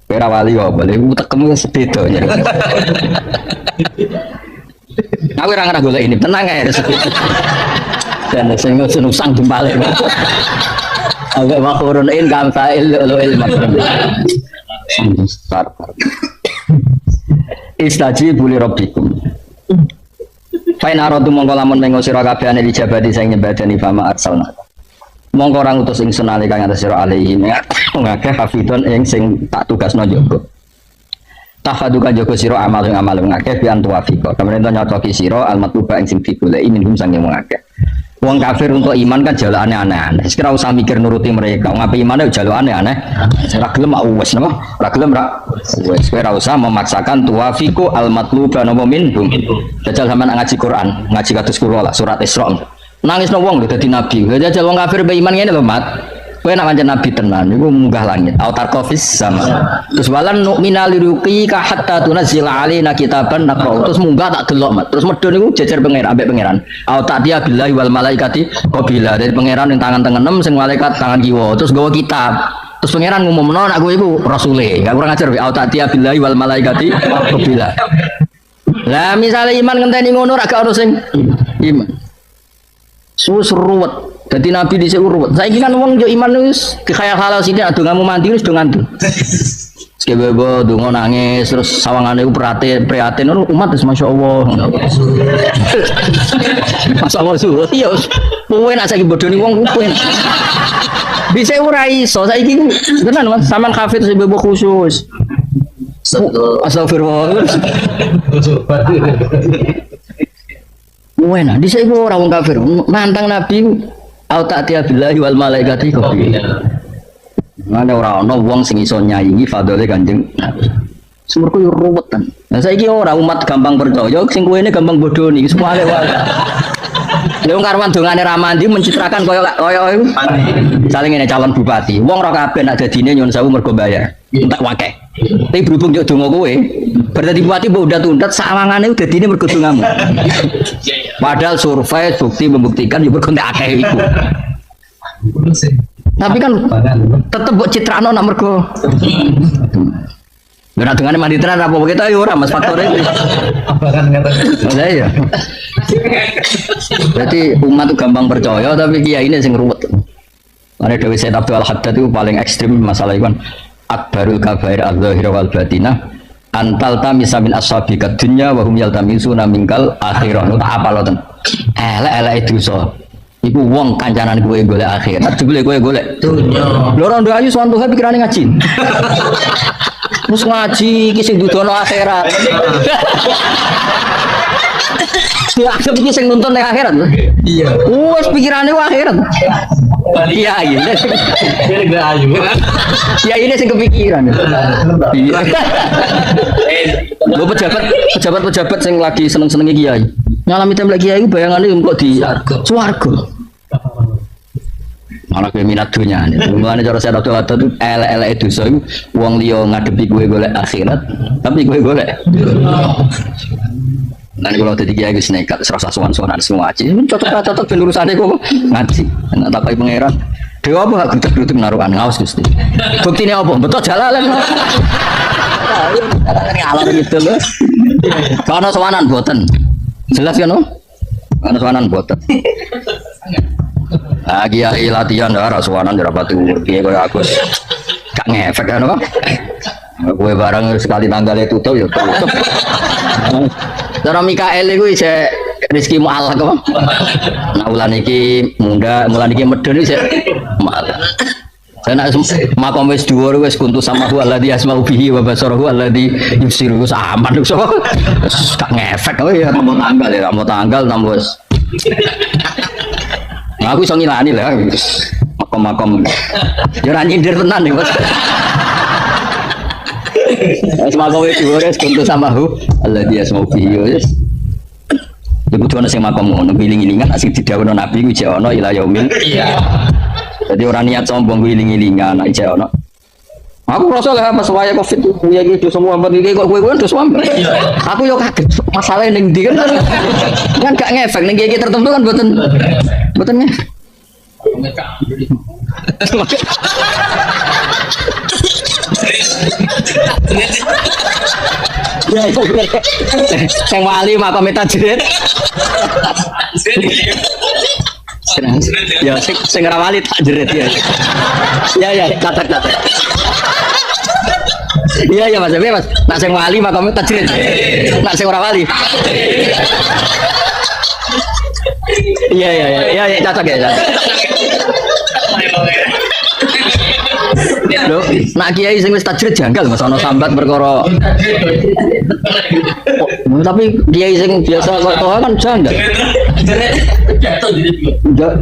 Ora wali kok, boleh tekemu sepedo ya. Aku ora ngarah golek ini, tenang ae. Dan sing usang dempale. Agak makhurun in kamsail lu'il makrum. Istajibu li rabbikum. Fa in aradu mongko lamun mengo sira kabehane dijabati sing nyembadani fama arsalna. Mongko orang utus ingsun nalika ngatas sira alaihi ngakeh hafidon ing sing tak tugasno njogo. Tafaduka njogo sira amal ngakeh bi antuwafika. Kemudian nyocoki sira almatuba ing sing digoleki minhum sange ngakeh. Wong kafir untuk iman kan jalukane aneh-aneh. Sekira usah mikir nuruti mereka. Ngapain iman itu jalukane aneh. Ora gelem wis napa? Ora gelem ra. Wis ora usah memaksakan tuwafiqu al-matluba napa minhum. Jajal sampean ngaji Quran, ngaji kados kula lah surat Isra. Nangisno wong lho dadi nabi. Jajal wong kafir be iman ngene lho, Mat. Kowe nak pancen nabi tenan niku munggah langit. Autar kofis sama. Terus walan nu'mina liruqika hatta tunzila alaina kitaban naqra. Terus munggah tak delok, Mat. Terus medhun niku jejer pangeran ambek pangeran. Auta dia billahi wal malaikati qabila. Dari pangeran yang tangan tengenem sing malaikat tangan kiwa. Terus gawa kitab. Terus pangeran ngumumno nek kowe iku rasule. Gak kurang ajar auta dia billahi wal malaikati qabila. Lah misale iman ngenteni ngono ra gak ono sing iman. Ruwet. Jadi nabi di sini ruwet. Saya kan wong yo iman wis khayal-khayal sini ado ngamu mandi wis do ngantuk. Sekebebo dongo nangis terus sawangane ku prihatin umat wis masyaallah. Masyaallah suwe yo kowe nak saiki bodoni wong kowe. Bisa ora iso saiki tenan Mas sampean kafir sebebo khusus. Astagfirullah. Wena di sini orang kafir nantang nabi auta dia billahi wal malaikati qabila. Mana ora ono wong sing iso nyaingi fadhole Kanjeng Nabi. Sumurku yo ruwetan. Lah saiki ora umat gampang percaya, sing kuwene gampang bodoni, semua wae. Lha wong karwan dongane Ramandi mencitrakan kaya iku. Saling ngene calon bupati. Wong ora kabeh nak dadine nyuwun sewu mergo bayar. Entek wakeh. Tapi berhubung yo donga kowe, berarti bupati mbok undat-undat sawangane dadine mergo dongamu. Padahal survei bukti membuktikan yo mergo entek akeh iku. Tapi kan tetep mbok citrano nak mergo. Benar dengan mandi tenan apa kita yo ora Mas faktor itu. Bahkan ngatakan. Lah iya. Berarti umat itu gampang percaya tapi kiai ini sing ruwet. Mane Dewi Said Abdul Haddad itu paling ekstrim masalah itu kan akbarul kabair al-zahir wal batinah antal tamisa min ashabika dunya wa hum yaltamisuna minkal akhirah. Tak apa lho ten. Elek-elek dosa. Iku wong kancanan kowe golek akhirat, jebule kowe golek dunya. Lho ora ndak ayu suwan Tuhan pikirane ngaji. Terus ngaji iki sing dudono akhirat. Ya, iki sing nuntun ning akhirat. Iya. Wes pikirane ku akhirat. Iya, iya. Ini gak ayu. Ya ini sing kepikiran. Iya. Lho pejabat sing lagi seneng-senenge kiai. Ngalami templek kiai ku bayangane kok di swarga. Malah kowe minat dunya. Mulane cara saya Abdul Wahab itu elek-elek dosa iku wong liya ngadepi kowe golek akhirat, tapi kowe golek. Nanti kalau tadi kiai wis nekat serasa sowan-sowanan semua ngaji. Cocok ben urusane kok ngaji. Nek takoki pangeran, dewa apa gudeg-gudeg narukan ngaos Gusti. Buktine apa? Betul jalalan. Ngalor gitu lho. Kana sowanan boten. Jelas kan, no? Kana sowanan boten. Ah kiai latihan ora sowanan ora patu. Kiai koyo Agus. Gak ngefek kan, no? Kowe barang sekali tanggalnya tutup ya tutup. Cara Mikael itu isih rezeki mu'alak kok. Nah ulan iki muda, mulan iki medun isih mu'alak. Saya nak makom wis dhuwur wis kuntu sama alladzi asma'u bihi wa basaruhu alladzi yusiru aman so. Gak ngefek kowe ya mau tanggal tambah wis. Nah, aku iso ngilani lah makom-makom. Ya ora nyindir tenan nih, Mas. Semoga kowe dhuwur kuntu samahu alladzi asma'u bihi. Ya kudu ana sing makom ngono ngiling-ilingan asik didhawuhna Nabi ku jek ana ila yaumil. Iya. Jadi orang niat sombong ngiling-ilingan nek jek ana. Aku rasa lah pas waya Covid ya iki semua iki kok kowe ndos wampe. Aku yo kaget masalah ning ndi kan gak ngefek ning iki tertentu kan mboten ngefek. Ya itu sing wali makome tajrid. Ya sing ora wali tajrid ya. Ya catat. Iya Mas, Mas. Nak sing wali makome tajrid. Nak sing ora wali. Iya, catat ya. Loh, nak kiai sing wis tajrid janggal Mas ana sambat perkara. Tapi kiai sing biasa kok kan janggal.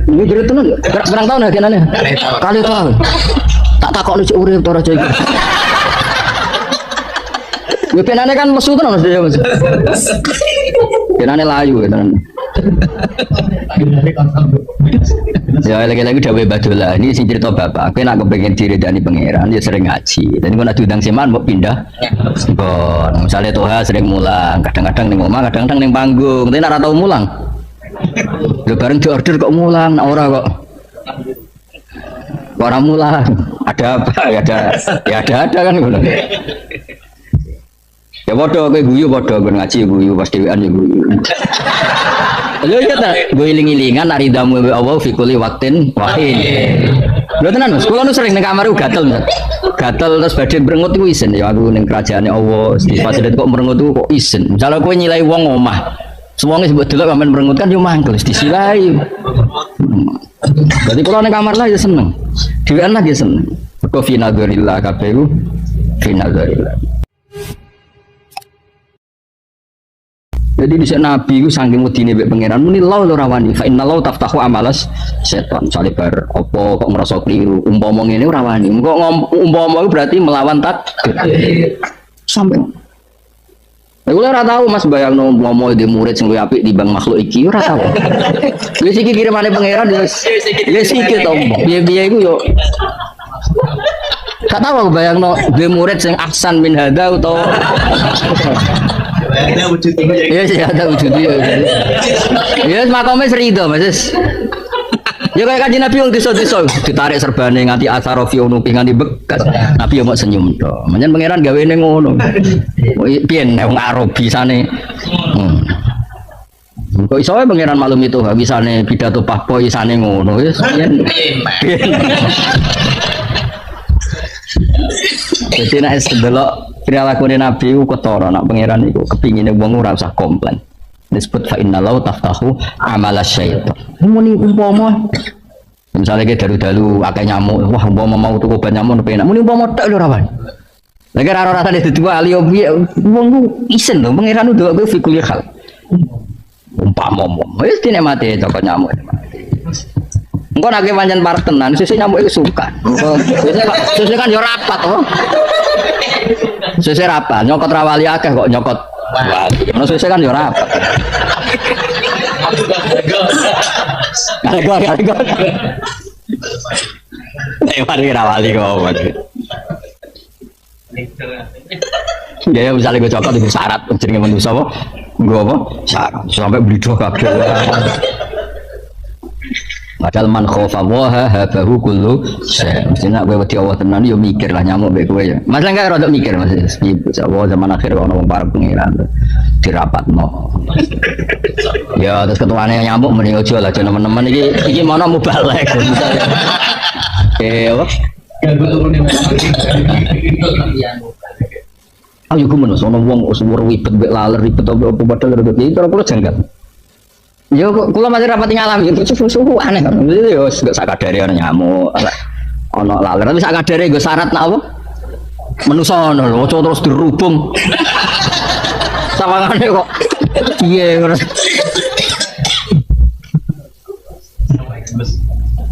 Ini jerit tenan ya? Berang tahun ya kenane? Kali tahun. Tak takokno cek urip ora cek. Kuwi penane kan mesu tenan Mas. Kenane layu tenan. Ya lagi-lagi dawe badola ini sing cerita bapak aku nak kepengen diridani pangeran dia sering ngaji dan kalau diundang seman mau pindah bon misalnya toha sering mulang kadang-kadang ning omah kadang-kadang ning panggung tapi nak tau mulang lho bareng di order kok mulang nak ora kok orang mulang ada apa ya ada kan ngono ya bodoh kowe guyu bodoh ngaji guyu pas dhewean ya guyu. Lho ya ta, gue iling-ilingan nak ridamu Allah fi kulli waqtin wahid. Lho tenan Mas, kula nu sering ning kamar gatel Mas. Gatel terus badhe merengut iku isin ya aku ning kerajaane Allah, di fasilitas kok merengut kok isin. Misale kowe nyilai wong omah. Semuanya sebut delok sampean merengut kan yo mangkel disilai. Berarti kula ning kamar lah ya seneng. Dhewean lah ya seneng. Kok fi nadzarillah kabeh ku fi nadzarillah. Jadi di Nabi itu saking medine mbek pangeran muni law ora wani fa inna law taftahu amalas setan salibar apa kok merasa keliru umpama ngene ora wani kok umpama itu berarti melawan takdir sampai aku ora tahu Mas bayangno umpama di murid sing luwih apik timbang makhluk iki ora tahu wis iki kirimane pangeran ya sikit to piye-piye iku yo gak tahu bayangno di murid sing ahsan min hada utawa ada wujudnya ya ada wujudnya ya makome serido Mas ya kayak kanjeng Nabi wong desa-desa ditarik serbane nganti asarofi unupi nganti bekas Nabi yo mok senyum to menyen pangeran gawene ngono piye wong Arabi sane kok iso pangeran maklum itu bisane pidato pahpo isane ngono wis piye jadi nek sedelok perilaku Nabi ku ketara nak pangeran iku kepingine wong ora usah komplain. Disebut fa inna lau taftahu amala syaitan. Muni umpama misalnya ke dalu-dalu akeh nyamuk, wah umpama mau tuku ban nyamuk penak. Muni umpama tek lho ora wani. Lagi ora rasane dadi wali yo piye wong ku isen lho pangeran ndok kowe fikul hal. Umpama wis dinemati cokot nyamuk. Engko nek pancen parek tenan sesuk nyamuk iku suka. Sesuk kan yo rapat to. Sesuk rapat nyokot ra wali akeh kok nyokot wali. Ono sesuk kan yo rapat. Gara-gara. Mari ra wali kok. Ya misalnya gue cokot itu syarat jenenge manusia apa? Gue apa? Syarat sampai beli dua kabel. Padahal man khofa waha habahu kullu syai. Mestinya gue wedi Allah tenan yo mikir lah nyamuk mbek kowe ya. Mas enggak rada mikir Mas. Allah zaman akhir ono wong parek pengiran dirapatno. Ya terus ketuane nyamuk mending aja lah teman-teman iki mana mubalek. Apa? Ayo gue menus, ono wong usur ribet, laler ribet, apa padahal ribet itu orang pulau janggal. Ya, kalau masih rapat ngalami itu suhu aneh kan. Ya, gak sakadari orang nyamuk, ono laler, tapi sakadari gue syarat nak apa? Menusa ono lho, terus dirubung. Sawangane kok. Iya,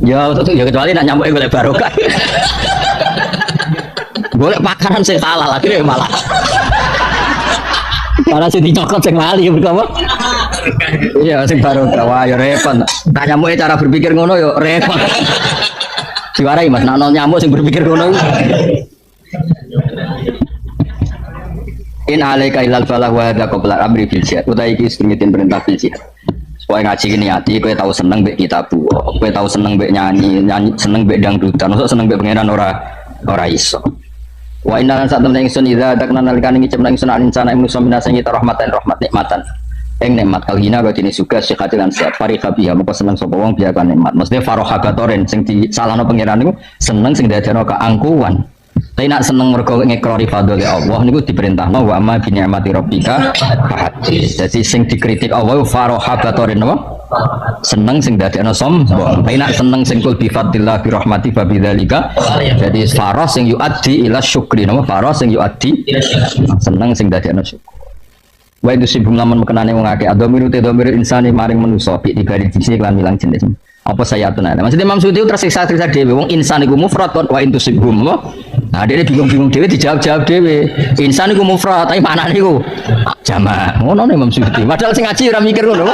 ya kecuali nak nyamuk golek barokah. Golek makanan sing halal akhirnya malah. Malah sing dicokot sing lali berapa? Iya sing barokah. Wah ya repot. Nah nyamuke cara berpikir ngono ya repot. Diwarai Mas, nak nyamuk sing berpikir ngono. In alaika ilal falah wa hadza qabla amri bil jihad. Utai iki semitin perintah bil jihad. Supaya ngaji gini hati, kowe tahu seneng mbek kitabu, kowe tahu seneng mbek nyanyi seneng mbek dangdutan, maksud seneng mbek pangeran ora iso. Wa inna lan satamna ingsun idza takna nalikane ngicipna ingsun alinsana ing manusa minasangi rahmatan nikmatan. Ing nikmat kalhina kaya dene suga sehat lan sehat fariha biha moko seneng sapa wong biya kan nikmat. Maksudnya faroha katoren sing disalahno pangeran niku seneng sing dadekno keangkuhan. Tapi nak seneng mergo ngekrori fadhole Allah niku diperintahno wa amma bi ni'mati rabbika fahadits. Dadi sing dikritik Allah faroha katoren apa? Seneng sing dadekno sombong. Tapi nak seneng sing kul bi fadlillah bi rahmati fa bidzalika. Jadi faroh sing yuaddi ila syukri napa? Faroh sing yuaddi seneng sing dadekno syukur. Wa itu sibung lamun mekenane wong akeh adomiru te domir insani maring manusa bi dibari sisi lan milang jenis. Apa saya tuna? Maksudnya Imam Suyuti tersiksa dhewe wong insan iku mufrad wa intu sibhum. Nah, dia bingung-bingung dhewe dijawab dhewe. Insan iku mufrad, tapi maknane iku jamak. Ngono Imam Suyuti. Padahal sing ngaji ora mikir ngono.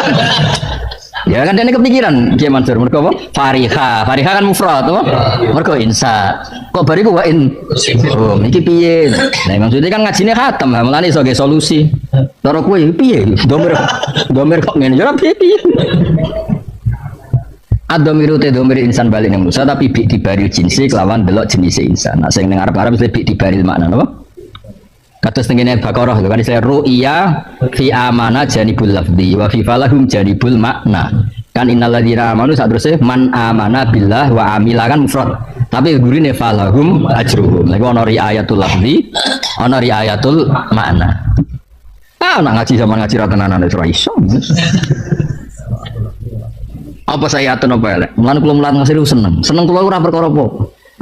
Ya kan dene kepikiran Kiai Mansur mergo apa? Fariha kan mufrad to. Mergo insa. Kok bariku wa in. Oh, iki piye? Nah, Imam Suyuti kan ngajine khatam, mulane iso ge solusi. Cara kowe piye? Domir kok ngene ya piye? Ad-dhamiru te dhamir insan balik nang manusa tapi bi dibaril jinsi kelawan delok jenis insan. Nah sing ning arep-arep mesti bi dibaril makna napa? Kados tengene Baqarah lho kan istilah ru'ya fi amana janibul lafzi wa fi falahum janibul makna. Kan innal ladzina amanu saterusé man amana billah wa amila kan mufrad. Tapi gurine falahum ajruhum. Lha ana riayatul lafzi, ana riayatul makna. Ah nak ngaji zaman ngaji ra tenanan ora iso. Apa saya atun apa elek? Mulane kula mulat ngasih seneng. Seneng kula ora perkara apa.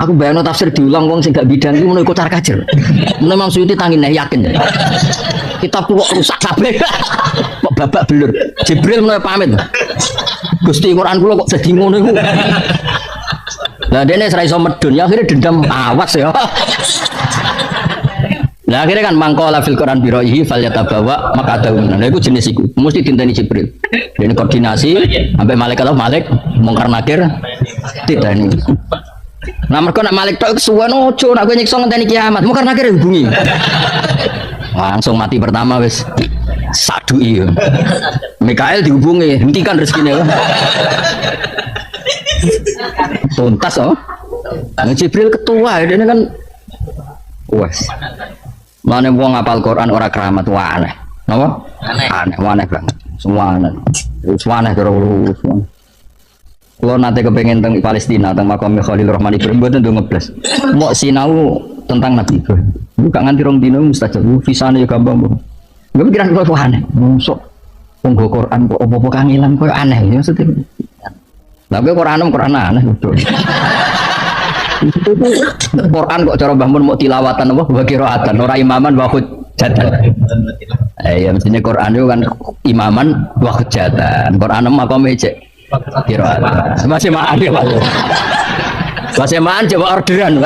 Aku bayangno tafsir diulang wong sing gak bidang iki ngono iku car kajer. Memang Suyuti tangine yakin. Kitab kok rusak kabeh. Kok babak belur. Jibril mulai pamit. Gusti Quran kula kok jadi ngono iku. Lah dene ora iso medun ya akhirnya dendam awas ya. Nah akhirnya kan mangkola fil Quran biroihi falyatabawa maq'adahu. Nah itu jenis iku. Mesti dinteni Jibril. Ini koordinasi sampai malaikat Malik mungkar nakir diteni. Nah mereka nak Malik tok kesuwen ojo nak kowe nyiksa ngenteni kiamat. Mungkar nakir hubungi. Langsung mati pertama wis. Sadui. Mikael dihubungi, hentikan rezekine. Tuntas oh. Nah, Jibril ketua ini kan wes. Mana wong ngapal Quran ora keramat wah aneh. Napa? Aneh banget. Semua aneh. Semua aneh terus. Kalau nanti kepengen tentang Palestina, tentang makam Khalil Rahman Ibrahim, buat tentu ngeblas. Mau sinau tentang Nabi Ibrahim. Bukan nganti rong dino mustajab. Visane ya gampang. Gue pikiran kok aneh. Masuk penggo Quran kok apa-apa kangelan kok aneh ya maksudnya. Lah Quran aneh betul. Quran kok cara Mbah Mun mau tilawatan apa wa qiraatan ora imaman wa hujjatan. Ya mestinya Quran itu kan imaman wa hujjatan. Quran makome cek qiraatan. Masih maan ya Pak. Masih maan coba orderan.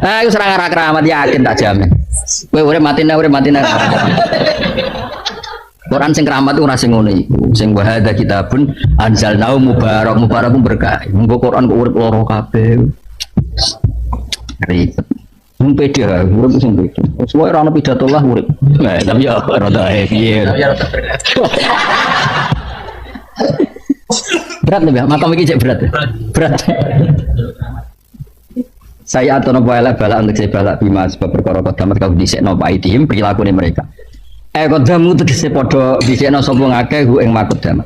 Iku serang arah keramat yakin tak jamin. Kowe urip matine. Quran sing keramat ora sing ngono iku. Sing wa hadza kitabun anzalnahu mubarakun berkah. Mengko Quran kok urip loro kabeh. Ribet. Mung pede urip sing pede. Semua ora ono pidato lah urip. Nah, tapi ya rada piye. Berat nih, makam iki cek berat. Berat. Saya atau nopo elek balak untuk saya balak bima sebab perkara kodamat kau disekno paitihim perilaku mereka. Kodamu tegese padha disekno sapa ngakeh hu ing makodamat.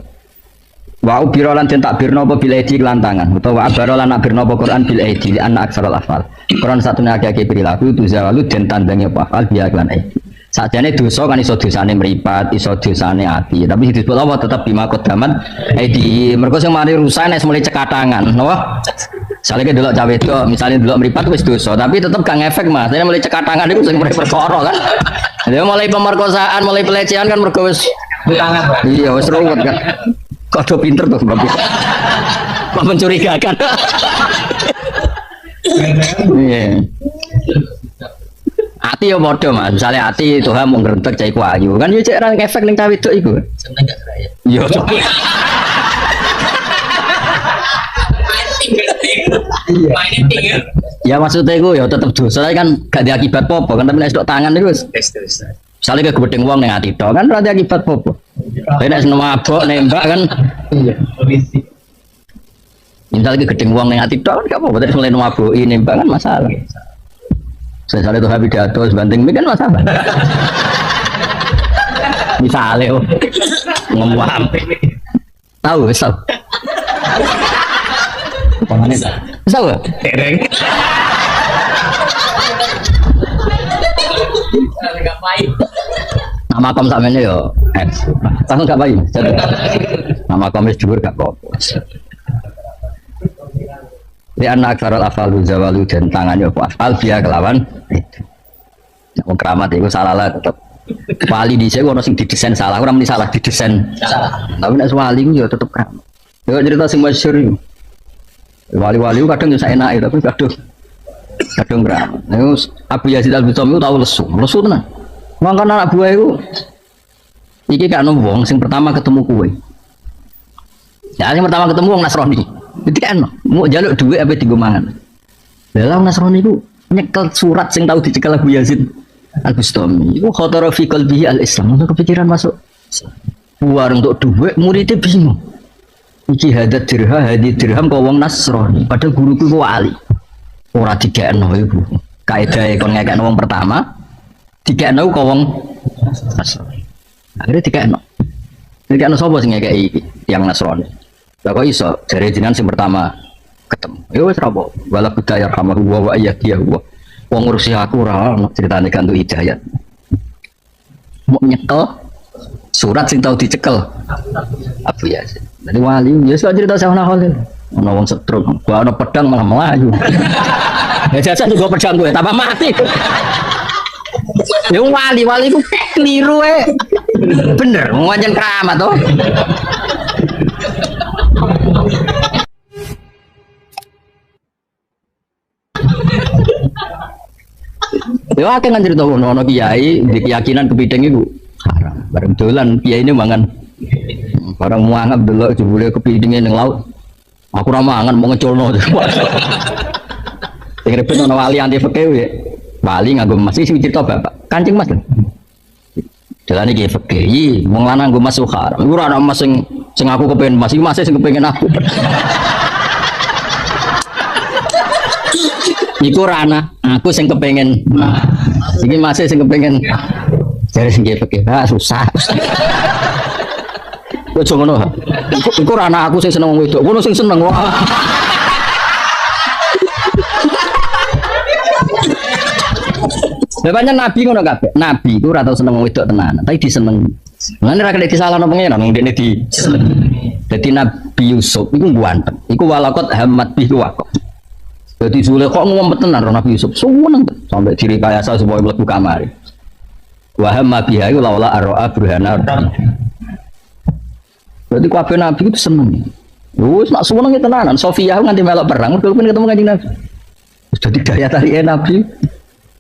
Wa ubirolan den takbirno apa bil aidi kelantangan utawa abarolan nakbirno apa Quran bil aidi li anna aksarul afal. Quran satune akeh perilaku tu zawalu den tandange apa afal biya lan aidi. Sajane dosa kan iso dosane mripat, iso dosane ati, tapi disebut apa tetep bima kodamat aidi. Mergo sing mari rusak nek mulai cekatangan, napa? Soalnya delok cawe itu, misalnya delok mripat wis dosa, tapi tetep gak ngefek Mas. Dene mulai cekatangan iku sing perkara kan. Dia mulai pemerkosaan, mulai pelecehan kan mergo wis tangan. Iya, wis ruwet kan. Kok pinter tuh Bapak. Kok mencurigakan. Iya. Ati ya padha Mas. Misale ati Tuhan mau ngrentek cah iku ayu. Kan yo cek ra efek ning cawe itu iku. Seneng gak keraya. Yo. Ya maksudnya iku ya tetep dosa kan gak ada akibat apa kan tapi nek tok tangan iku wis misale ke gedeng wong ning ati tok kan ora ada akibat apa. Tapi nek seneng mabok nembak kan iya polisi. Misale ke gedeng wong ning ati tok kan gak apa-apa tapi mulai maboki nembak kan masalah. Misalnya tuh habis pidato sebanting ini kan masalah. Misalnya ngomong tahu tahu. Pangannya tahu. Tereng. Enggak baik. Nama kom sampeyan yo. Tahu enggak baik. Nama kom wis dhuwur gak apa-apa. Di anak sarot afalu zawalu dan tangannya apa afal dia kelawan itu. Nah, keramat itu salah lah tetap. Wali di saya orang sing didesain salah, orang ini salah didesain. Tapi nek wali itu ya tetap keramat. Ya cerita sing masyhur. Wali-wali itu kadang bisa enak tapi kadang keramat. Nah, Abu Yazid Al-Bustami itu tahu lesu tenan. Mangkana anak buah itu iki kan wong sing pertama ketemu kue. Ya yang pertama ketemu wong Nasrani. Itu kan mau jaluk duit apa tiga mangan. Dalam Nasrani itu nyekel surat sing tahu dicekel Abu Yazid Al-Bustami. Itu khotara fi qalbihi al-Islam. Untuk kepikiran masuk war untuk duit muridnya bingung. Iki hadat dirham kau wong Nasrani. Padahal guruku ku wali. Ora digekno iku. Kaedahe kon ngekekno wong pertama, digekno kau wong Nasrani. Akhirnya digekno. Digekno sapa sing ngekeki yang Nasrani? Lah kok iso jare jenengan sing pertama ketemu. Ya wis ra apa. Wala budaya rahmah wa ayyadiya wa. Wong ngurusi aku ora ono critane kan hidayat. Mau nyekel surat sing tau dicekel Abu Yazid. Dari wali ya sok cerita sama Khalil. Ono wong setruk, gua ono pedang malah melayu. Ya jasa juga pedang gue tambah mati. Ya wali ku keliru bener, ngajen keramat toh. Ya akeh kan cerita ono kiai di keyakinan kepiting iku haram. Bareng dolan kiai ini mangan. Barang muangap delok jebule kepitinge ning laut. Aku ora mangan mau ngeculno. Sing ribet ono wali anti fikih ya. Wali nganggo emas iki cerita Bapak. Kancing Mas. Dalan iki fikih, wong lanang nggo emas haram. Iku ora ono emas sing aku kepengin emas, iki emas sing kepengin aku. Iku rana, aku sing kepengin. Iki masih sing kepengin. Jare sing fikih, susah. Ojo ngono. Iku rana aku sing seneng wong wedok, ngono sing seneng. Bapaknya Nabi ngono kabeh. Nabi iku ora tau seneng wong wedok tenan, tapi diseneng. Lan ora kena disalahno pengen nang dene di. Dadi Nabi Yusuf iku guanteng. Iku walakot hammat bihi waqaf. Jadi Zulaikha ngumpet tenan Nabi Yusuf. Seneng sampai direkayasa supaya mlebu kamar. Wa hamma biha laula ar'a burhana. Berarti kabeh Nabi itu seneng. Wis nak seneng tenanan. Sofia nganti melok perang mergo ketemu Kanjeng Nabi. Jadi daya tarik Nabi.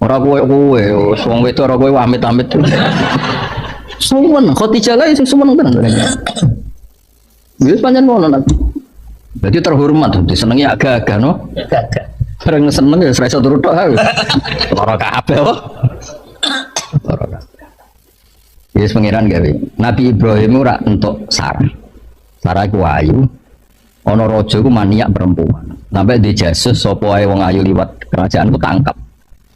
Ora kowe wong wedok ora kowe amit-amit. Seneng Khadijah lha sing seneng tenan. Wis pancen ngono Nabi. Jadi terhormat, disenengi agak-agak no. Agak. Orang seneng ya serasa turut tok. Lara kabeh kok. Lara kabeh. Yes pangeran gawe. Nabi Ibrahim ora entuk Sarah. Sarah iku ayu. Ana raja iku maniak perempuan. Sampai dijasus sapa wae wong ayu liwat kerajaan ku tangkap.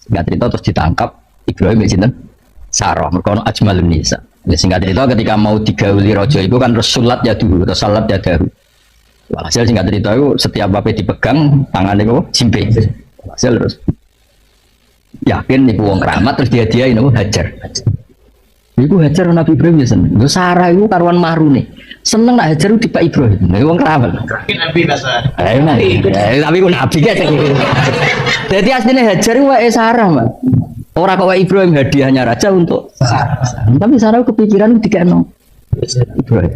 Singkat cerita terus ditangkap Ibrahim sinten? Sarah. Mergo ana ajmalun nisa. Singkat cerita ketika mau digauli raja iku kan Rasulullah ya dulu, Rasulullah ya dahulu. Hasil singkat cerita itu setiap bape dipegang tangannya kok jimpe. Hasil terus yakin nih wong keramat terus dia ini Hajar. Iku Hajar Nabi Ibrahim ya seneng. Gue Sarah itu karuan maru nih. Seneng nak Hajar itu di Pak Ibrahim. Nih wong keramat. Nabi dasar. Tapi gue Nabi kan. Jadi aslinya Hajar itu wae Sarah mah. Orang kau Ibrahim hadiahnya raja untuk Sarah. Tapi Sarah kepikiran dikeno Ibrahim.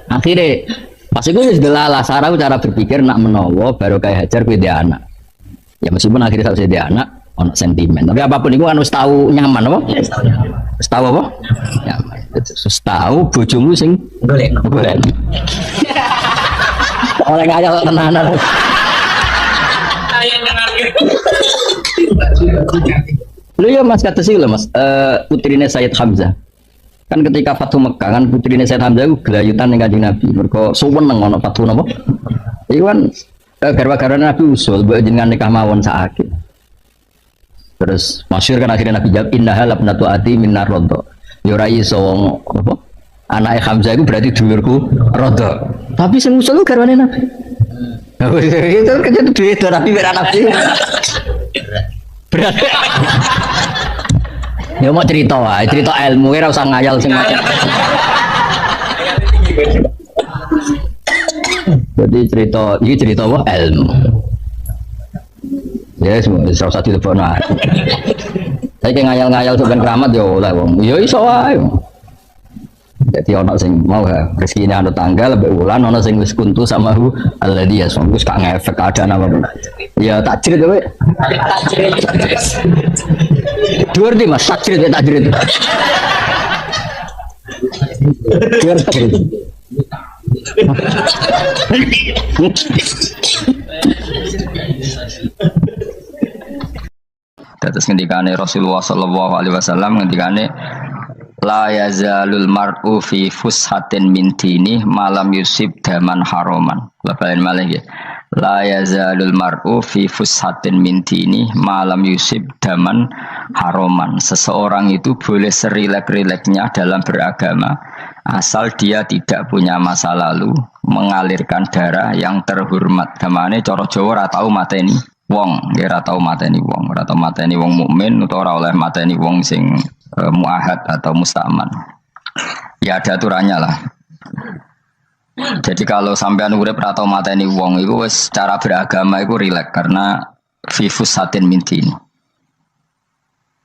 Akhirnya pas itu sudah Sarah cara berpikir nak menawa baru kayak Hajar kuwi anak. Ya meskipun akhirnya saya dia anak ono sentimen, tapi apapun itu kan harus tahu nyaman apa? Harus tahu apa? Nyaman. Harus tahu bojomu sing golek. Oleh kaya tenanan. Lu ya Mas kata sih Mas, putrinya Sayyid Hamzah. Kan ketika Fatu Mekah kan putrinya Sayyid Hamzah itu gelayutan dengan Kanjeng Nabi. Mergo suweneng ana Fatu napa? Iku kan garwa-garwa Nabi usul mbok jenengan nikah mawon saiki. Terus masyhur kan akhirnya Nabi jawab innaha labnatu ati minar radha. Ya ora iso apa? Anake Hamzah itu berarti dulurku radha. Tapi sing usul garwane Nabi. Itu kan beda Nabi mek Nabi. Berarti ya mau cerita wae, cerita ilmu ora usah ngayal sing macam. Jadi cerita apa? Ilmu. Ya semua salah satu telepon ae. Saya ngayal-ngayal sampean keramat ya oleh wong. Ya iso wae. Jadi ono sing mau rezekine anu tanggal lebih wulan ono sing wis kuntu sama hu alladhi yasum wis gak ngefek keadaan apa-apa. Ya takjrid kowe. Dhuwur di Mas takjrid takjrid. Dhuwur takjrid. Terus ngendikane Rasulullah sallallahu alaihi wasallam ngendikane la yazalul mar'u fi fushatin min dini malam yusib daman haroman. Labain malih ya. La yazalul mar'u fi fushatin min dini malam yusib daman haroman. Seseorang itu boleh serilek-rileknya dalam beragama asal dia tidak punya masa lalu mengalirkan darah yang terhormat. Gamane cara Jawa ora tau mateni wong, ora tau mateni wong, ora tau mateni wong mukmin utawa ora oleh mateni wong sing muahad atau mustaman. Ya ada aturannya lah. Jadi kalau sampean urip ra tau mateni wong iku wis cara beragama iku rileks karena fifus satin mintin.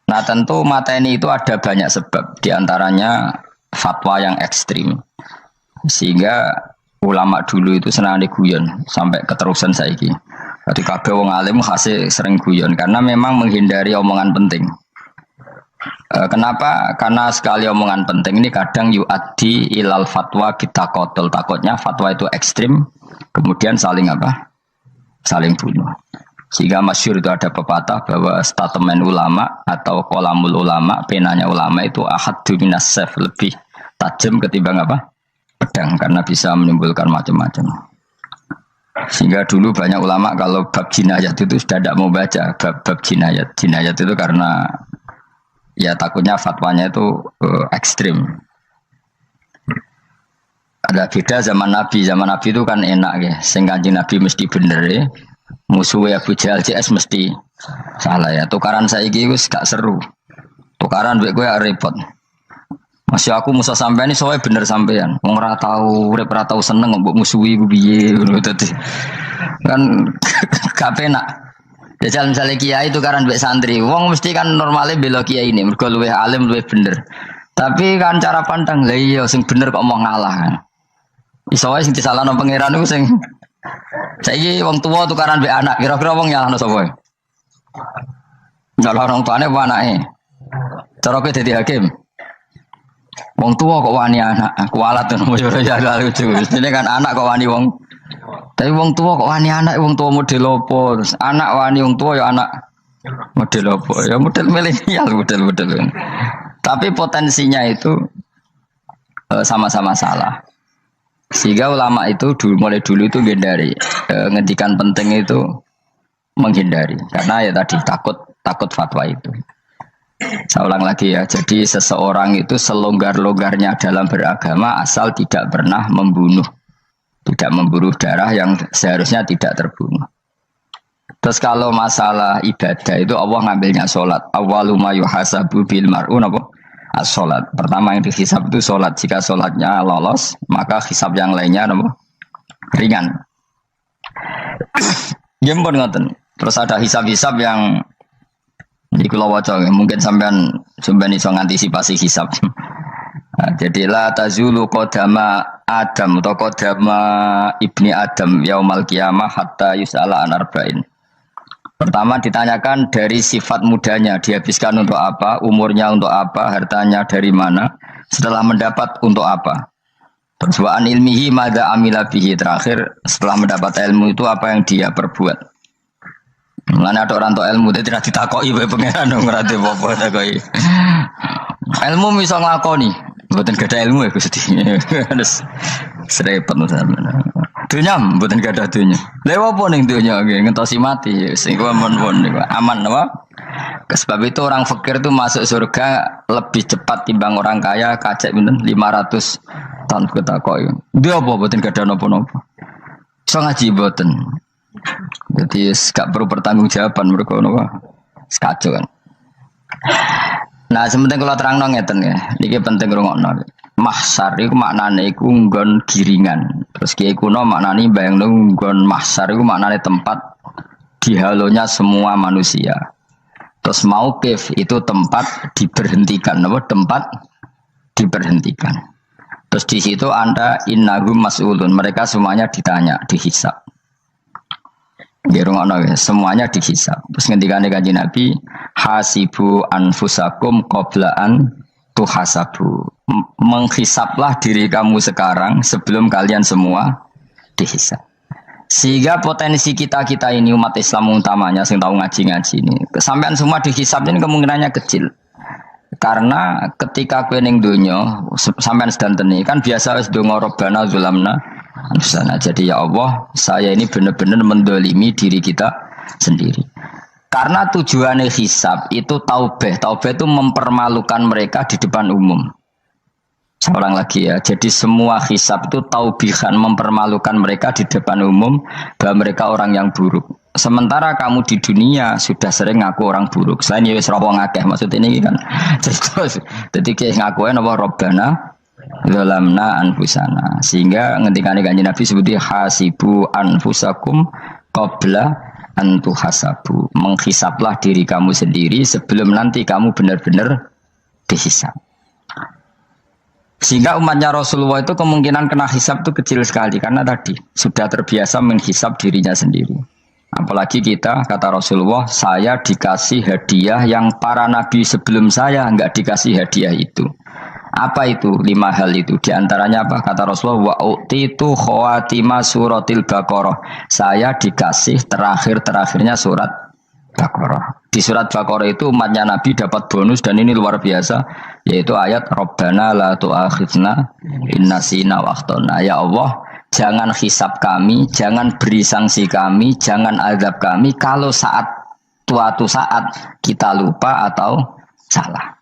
Nah tentu mateni itu ada banyak sebab, diantaranya fatwa yang ekstrim. Sehingga ulama dulu itu senang guyon sampai keterusan saiki. Jadi kabeh wong alim khase sering guyon karena memang menghindari omongan penting. Kenapa? Karena sekali omongan penting ini kadang yu'addi ilal fatwa kita kotul. Takutnya fatwa itu ekstrim, kemudian saling apa? Saling bunuh. Sehingga masyhur itu ada pepatah bahwa statement ulama atau kolamul ulama, penanya ulama itu ahaddu minas sayf, lebih tajam ketimbang apa? Pedang, karena bisa menimbulkan macam-macam. Sehingga dulu banyak ulama kalau bab jinayat itu sudah tidak mau baca bab jinayat. Jinayat itu karena ya takutnya fatwanya itu ekstrim. Ada beda zaman Nabi itu kan enak ya. Sing Kanjeng Nabi mesti bener ya. Musuhnya Abu Jahal CS mesti salah ya. Tukaran saiki wis gak seru. Tukaran mbek kowe repot. Masih aku musa sampean ini soalnya bener sampean. Wong ora tau urip ora tau seneng mbok musuhi ku piye ngono dadi. Kan gak penak. Ya misalnya kiai itu kan mbek santri, wong mesti kan normalnya bela kiai ini, mergo luwih alim luwih bener. Tapi kan cara pandang lah iya sing bener kok mau ngalah kan. Iso wae sing disalahno pangeran iku sing saiki wong tuwa tukaran mbek anak, kira-kira wong nyalahno sapa? Nyalah orang tuane apa anake? Cara kowe dadi hakim. Wong tuwa kok wani anak, kualat to yo ya lucu. Jadi kan anak kok wani wong. Tapi wong tua kok wani anak, wong tua model apa? Terus anak wani wong tua ya anak model apa? Ya model milenial model. Tapi potensinya itu sama-sama salah. Sehingga ulama itu mulai dulu itu menghindari ngendikan penting itu menghindari karena ya tadi takut fatwa itu. Saya ulang lagi ya. Jadi seseorang itu selonggar-longgarnya dalam beragama asal tidak pernah membunuh. Tidak memburu darah yang seharusnya tidak terbunuh. Terus kalau masalah ibadah itu Allah ngambilnya sholat. Awwalu ma yuhasabu bil mar'un apa? As-sholat. Pertama yang dihisab itu sholat. Jika sholatnya lolos, maka hisab yang lainnya apa? Ringan. Gempon ngoten. Terus ada hisab-hisab yang di kula waca mungkin sampean iso ngantisipasi hisab. Nah, jadi la tazulu qadama Adam atau qadama ibni Adam yaumal qiyamah hatta yus'ala an arba'in. Pertama ditanyakan dari sifat mudanya, dihabiskan untuk apa, umurnya untuk apa, hartanya dari mana, setelah mendapat untuk apa. Terus wa an ilmihi madza amila bihi, terakhir setelah mendapat ilmu itu apa yang dia perbuat. Mulane ada orang tok ilmu tidak ditakoki wae pangeran ora apa-apa takoki. Ilmu iso nglakoni. Mboten gadah ilmu ya Gusti. Terus serepet sampeyan. Dunya mboten gadah dunya. Lha apa ning dunya nggih ngentosi mati sing aman niku. Aman apa? Sebab itu orang fakir itu masuk surga lebih cepat timbang orang kaya kacek pinten 500 tahun ketakoki. Dia apa mboten gadah napa-napa. Iso ngaji mboten. Jadi gak perlu pertanggungjawaban mergo napa. Sekacau kan. Nah, sementing kalau terang ngeten ya, ini penting rungokno. Mahsyar itu maknane iku nggon giringan. Terus kiai kuno maknane bayangno nggon mahsyar iku maknane tempat dihalonya semua manusia. Terus mauqif itu tempat diberhentikan, apa? Tempat diberhentikan. Terus di situ Anda innahum mas'ulun, mereka semuanya ditanya, dihisab. Semuanya dihisab. Terus ngendikane Kanjeng Nabi, hasibu anfusakum qablaan tuhasabu. Menghisablah diri kamu sekarang sebelum kalian semua dihisab. Sehingga potensi kita ini umat Islam utamanya sing tahu ngaji-ngaji ini, kesampean semua dihisab ini kemungkinannya kecil. Karena ketika kowe ning donya sampean sedantene kan biasa wis donga Rabbana zulamna anfusana. Jadi ya Allah, saya ini benar-benar mendolimi diri kita sendiri. Karena tujuannya hisab itu taubah. Taubah itu mempermalukan mereka di depan umum. Saya ulang lagi ya. Jadi semua hisab itu taubihan, mempermalukan mereka di depan umum bahwa mereka orang yang buruk. Sementara kamu di dunia sudah sering ngaku orang buruk. Selain ya wis rawa ngakeh maksud ini kan. Jadi kayak ngakuin apa Rabbana zalamna anfusana. Sehingga ngendikane Kanjeng Nabi sebuti hasibu anfusakum qabla an tuhasabu. Menghisablah diri kamu sendiri sebelum nanti kamu benar-benar dihisab. Sehingga umatnya Rasulullah itu kemungkinan kena hisab itu kecil sekali karena tadi sudah terbiasa menghisab dirinya sendiri. Apalagi kita, kata Rasulullah, saya dikasih hadiah yang para nabi sebelum saya enggak dikasih hadiah itu. Apa itu? 5 hal itu. Di antaranya apa? Kata Rasulullah, wa utitu khawatima suratil Baqarah. Saya dikasih terakhir-terakhirnya surat Baqarah. Di surat Baqarah itu umatnya Nabi dapat bonus dan ini luar biasa, yaitu ayat Rabbana la tu'akhidna in nasina wa akhtana. Ya Allah, jangan hisab kami, jangan beri sanksi kami, jangan azab kami kalau suatu saat kita lupa atau salah.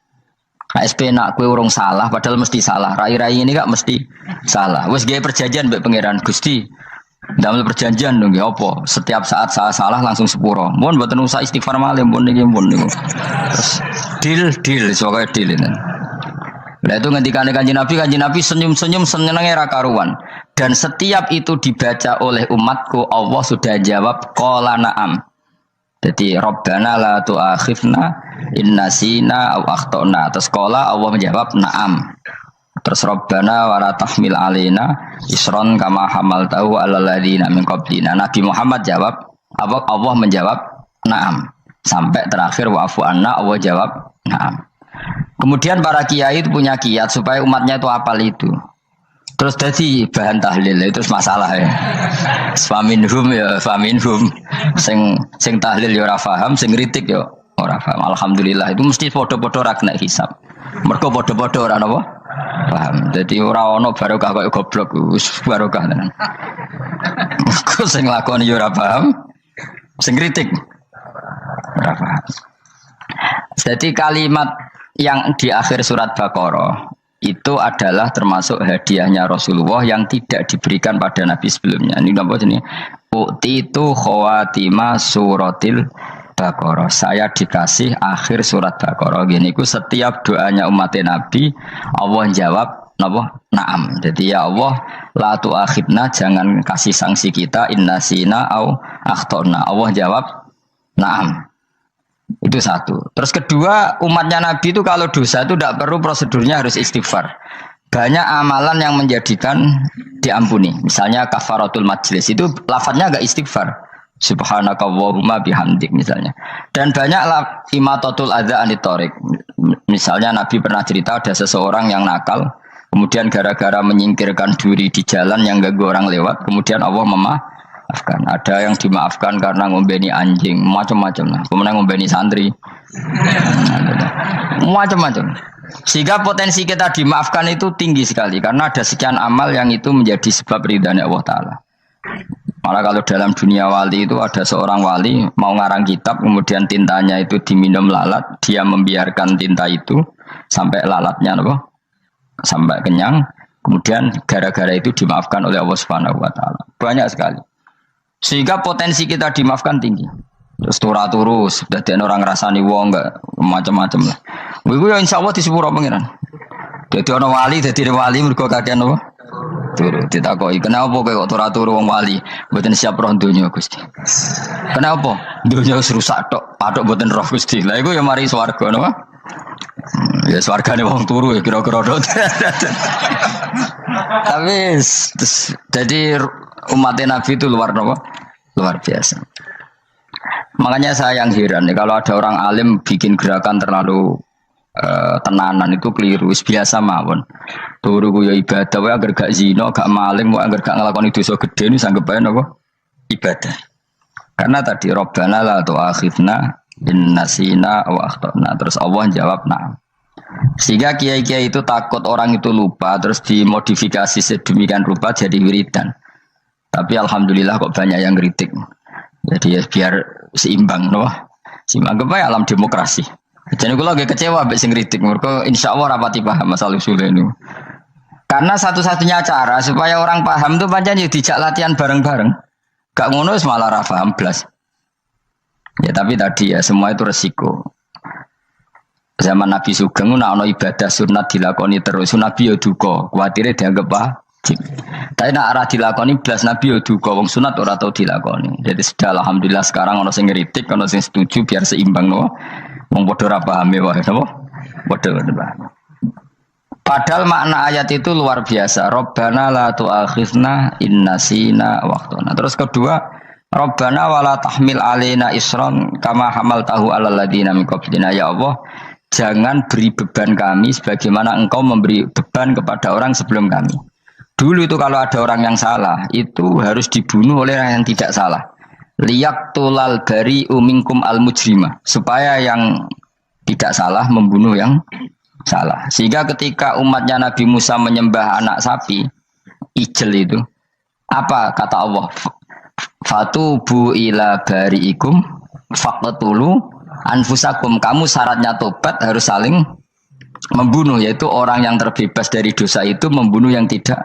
KSP nak kue urung salah, padahal mesti salah. Rai-rai ini gak mesti salah. Wes gaya perjanjian mbek pangeran Gusti. Dalam perjanjian dong, apa? Setiap saat salah langsung sepuro. Mohon buatan usah istighfar malah, mohon nih, mohon nih. Deal, soalnya deal ini. Nah itu ngendikane Kanjeng Nabi senyum-senyum senengnya ra karuan. Dan setiap itu dibaca oleh umatku, Allah sudah jawab qala na'am. Jadi Rabbana la tu'akhifna in nasina aw akhtana. Terus qala Allah menjawab na'am. Terus Rabbana wa la tahmil alaina isron kama hamaltahu 'alal ladzina min qablina. Nabi Muhammad jawab, Allah menjawab na'am. Sampai terakhir wa'fu anna, Allah jawab na'am. Kemudian para kiai itu punya kiat supaya umatnya itu hafal itu. Terus jadi bahan tahlil itu masalah ya. Faminhum ya faminhum. Sing tahlil ya ora paham, sing kritik ya ora paham. Alhamdulillah itu mesti padha-padha ra kena hisab. Mergo padha-padha ora napa? Paham. Jadi ora ono barokah kaya goblok wis barokah tenan. Mergo sing lakoni ya ora paham, sing kritik ora paham. Jadi kalimat yang di akhir surat Baqarah itu adalah termasuk hadiahnya Rasulullah yang tidak diberikan pada Nabi sebelumnya. Ini apa ini? Utitu khawatima suratil Baqarah. Saya dikasih akhir surat Baqarah. Gini, ku setiap doanya umat Nabi, Allah jawab napa? Naam. Jadi ya Allah, la tu'akhidna, jangan kasih sanksi kita innasina au akhtona. Allah jawab naam. Itu satu. Terus kedua, umatnya Nabi itu kalau dosa itu tidak perlu prosedurnya harus istighfar. Banyak amalan yang menjadikan diampuni. Misalnya kafaratul majlis itu lafadznya agak istighfar. Subhanakallahumma bihamdik misalnya. Dan banyak imatatul adza anit thariq. Misalnya Nabi pernah cerita ada seseorang yang nakal, kemudian gara-gara menyingkirkan duri di jalan yang ganggu orang lewat, kemudian Allah memaafkan. Ada yang dimaafkan karena ngombeni anjing, macam-macam lah. Kemudian ngombeni santri, macam-macam. Sehingga potensi kita dimaafkan itu tinggi sekali karena ada sekian amal yang itu menjadi sebab ridhanya Allah Taala. Malah kalau dalam dunia wali itu ada seorang wali mau ngarang kitab, kemudian tintanya itu diminum lalat, dia membiarkan tinta itu sampai lalatnya apa? Sampai kenyang. Kemudian gara-gara itu dimaafkan oleh Allah Subhanahu Wa Taala. Banyak sekali. Sehingga potensi kita dimaafkan tinggi. Terus turus, jadi orang rasani wong enggak macam-macam lah. Wiku ya insya Allah di sepuro pengiran. Jadi orang wali, jadi wali mereka kakean apa? Turu, ditakoi. Kenapa kok turu wong wali? Buatan siap roh dunia Gusti. Kenapa? Dunia rusak tok, padok buatan roh Gusti. Lah iku ya mari swarga napa? Ya swargane wong turu ya kira-kira dot. Tapi jadi umat Nabi itu luar biasa. Makanya saya yang heran nih kalau ada orang alim bikin gerakan terlalu tenanan itu keliru. Biasa mawon. Turu ku ya ibadah wae agar gak zina, gak maling, wae agar gak nglakoni dosa gede ini sanggep ae napa? Ibadah. Karena tadi Rabbana la tu'akhidna in nasina wa akhtana. Terus Allah jawab nah. Sehingga kiai-kiai itu takut orang itu lupa terus dimodifikasi sedemikian rupa jadi wiridan. Tapi alhamdulillah kok banyak yang kritik. Jadi ya biar seimbang, loh. Seimbang apa alam demokrasi. Jadi gue lagi kecewa abis sing kritik. Mereka insya Allah rapati paham masalah usul ini. Karena satu-satunya cara supaya orang paham tuh pancen yo dijak latihan bareng-bareng. Gak ngono malah ra paham blas. Ya tapi tadi ya semua itu resiko. Zaman Nabi Sugeng ana ibadah sunat dilakoni terus. Nabi yo duka, kuwatire dianggap wajib. Tapi nak arah dilakoni blas Nabi yo duka, wong sunat ora tau dilakoni. Jadi sudah alhamdulillah sekarang ana sing ngritik, ana sing setuju biar seimbang no. Wong padha ora pahame wae napa? Padha paham. Padahal makna ayat itu luar biasa. Rabbana la tu'akhizna in nasina wa akhtana. Terus kedua, Rabbana wala tahmil alaina isron kama hamaltahu 'alal ladzina min qablina. Ya Allah, jangan beri beban kami sebagaimana Engkau memberi beban kepada orang sebelum kami. Dulu itu kalau ada orang yang salah, itu harus dibunuh oleh orang yang tidak salah. Liyaqtulal bari'u minkum al-mujrimah. Supaya yang tidak salah membunuh yang salah. Sehingga ketika umatnya Nabi Musa menyembah anak sapi, ijel itu, apa kata Allah? Fatubu ila bari'ikum faqtulu anfusakum. Kamu syaratnya tobat harus saling membunuh, yaitu orang yang terbebas dari dosa itu membunuh yang tidak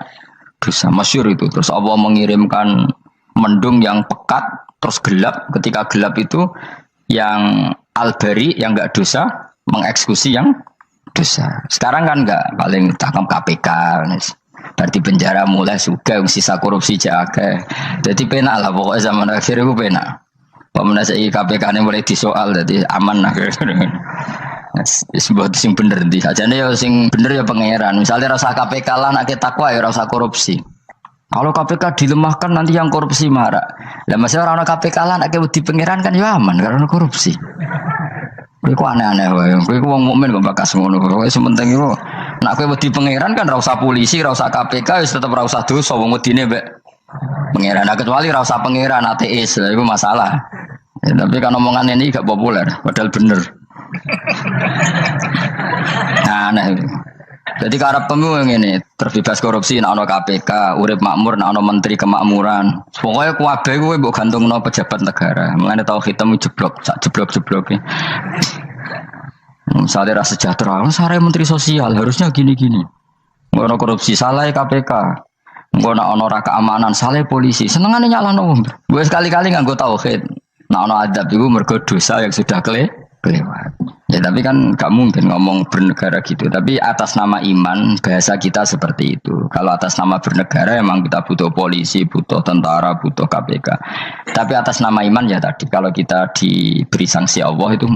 dosa. Masyhur itu. Terus Allah mengirimkan mendung yang pekat, terus gelap. Ketika gelap itu yang al-bari yang enggak dosa mengeksekusi yang dosa. Sekarang kan enggak, paling tangkap KPK. Berarti penjara mulai suka sisa korupsi jaga. Jadi penak lah pokoknya zaman akhir itu penak. Pemenang saya KPK ini mulai disoal, jadi aman lah. Sebuah sing bener di aja nih sing bener ya pangeran. Misalnya rasa KPK lah nak takwa ya rasa korupsi. Kalau KPK dilemahkan nanti yang korupsi marah. Lah masih orang KPK lah nak di pangeran kan ya aman karena korupsi. Kowe aneh-aneh wae. Kowe wong mukmin kok bakas ngono. Kowe sementing iku nak kowe wedi pangeran kan ra usah polisi, ra usah KPK wis tetep ra usah dosa wong wedine mbek pangeran. Nah, kecuali ra usah pangeran ateis, iku masalah. Ya, tapi kan omongan ini gak populer, padahal bener. Nah, aneh. Jadi karep pemilu ini terbebas korupsi nak ono KPK, urip makmur nak ono menteri kemakmuran. Pokoknya kuwabe kowe mbok gantungno pejabat negara. Mengene tau hitam jeblok, sak jeblok-jebloke. Misalnya rasa sejahtera, saya menteri sosial harusnya gini-gini. Ngono korupsi salah KPK. Ngono ono ra keamanan salah polisi. Senengane nyalahno wong. Gue sekali-kali nganggo tauhid. Nak ono adab iku mergo dosa yang sudah kelewat. Ya tapi kan gak mungkin ngomong bernegara gitu. Tapi atas nama iman bahasa kita seperti itu. Kalau atas nama bernegara emang kita butuh polisi, butuh tentara, butuh KPK. Tapi atas nama iman ya tadi kalau kita diberi sanksi Allah itu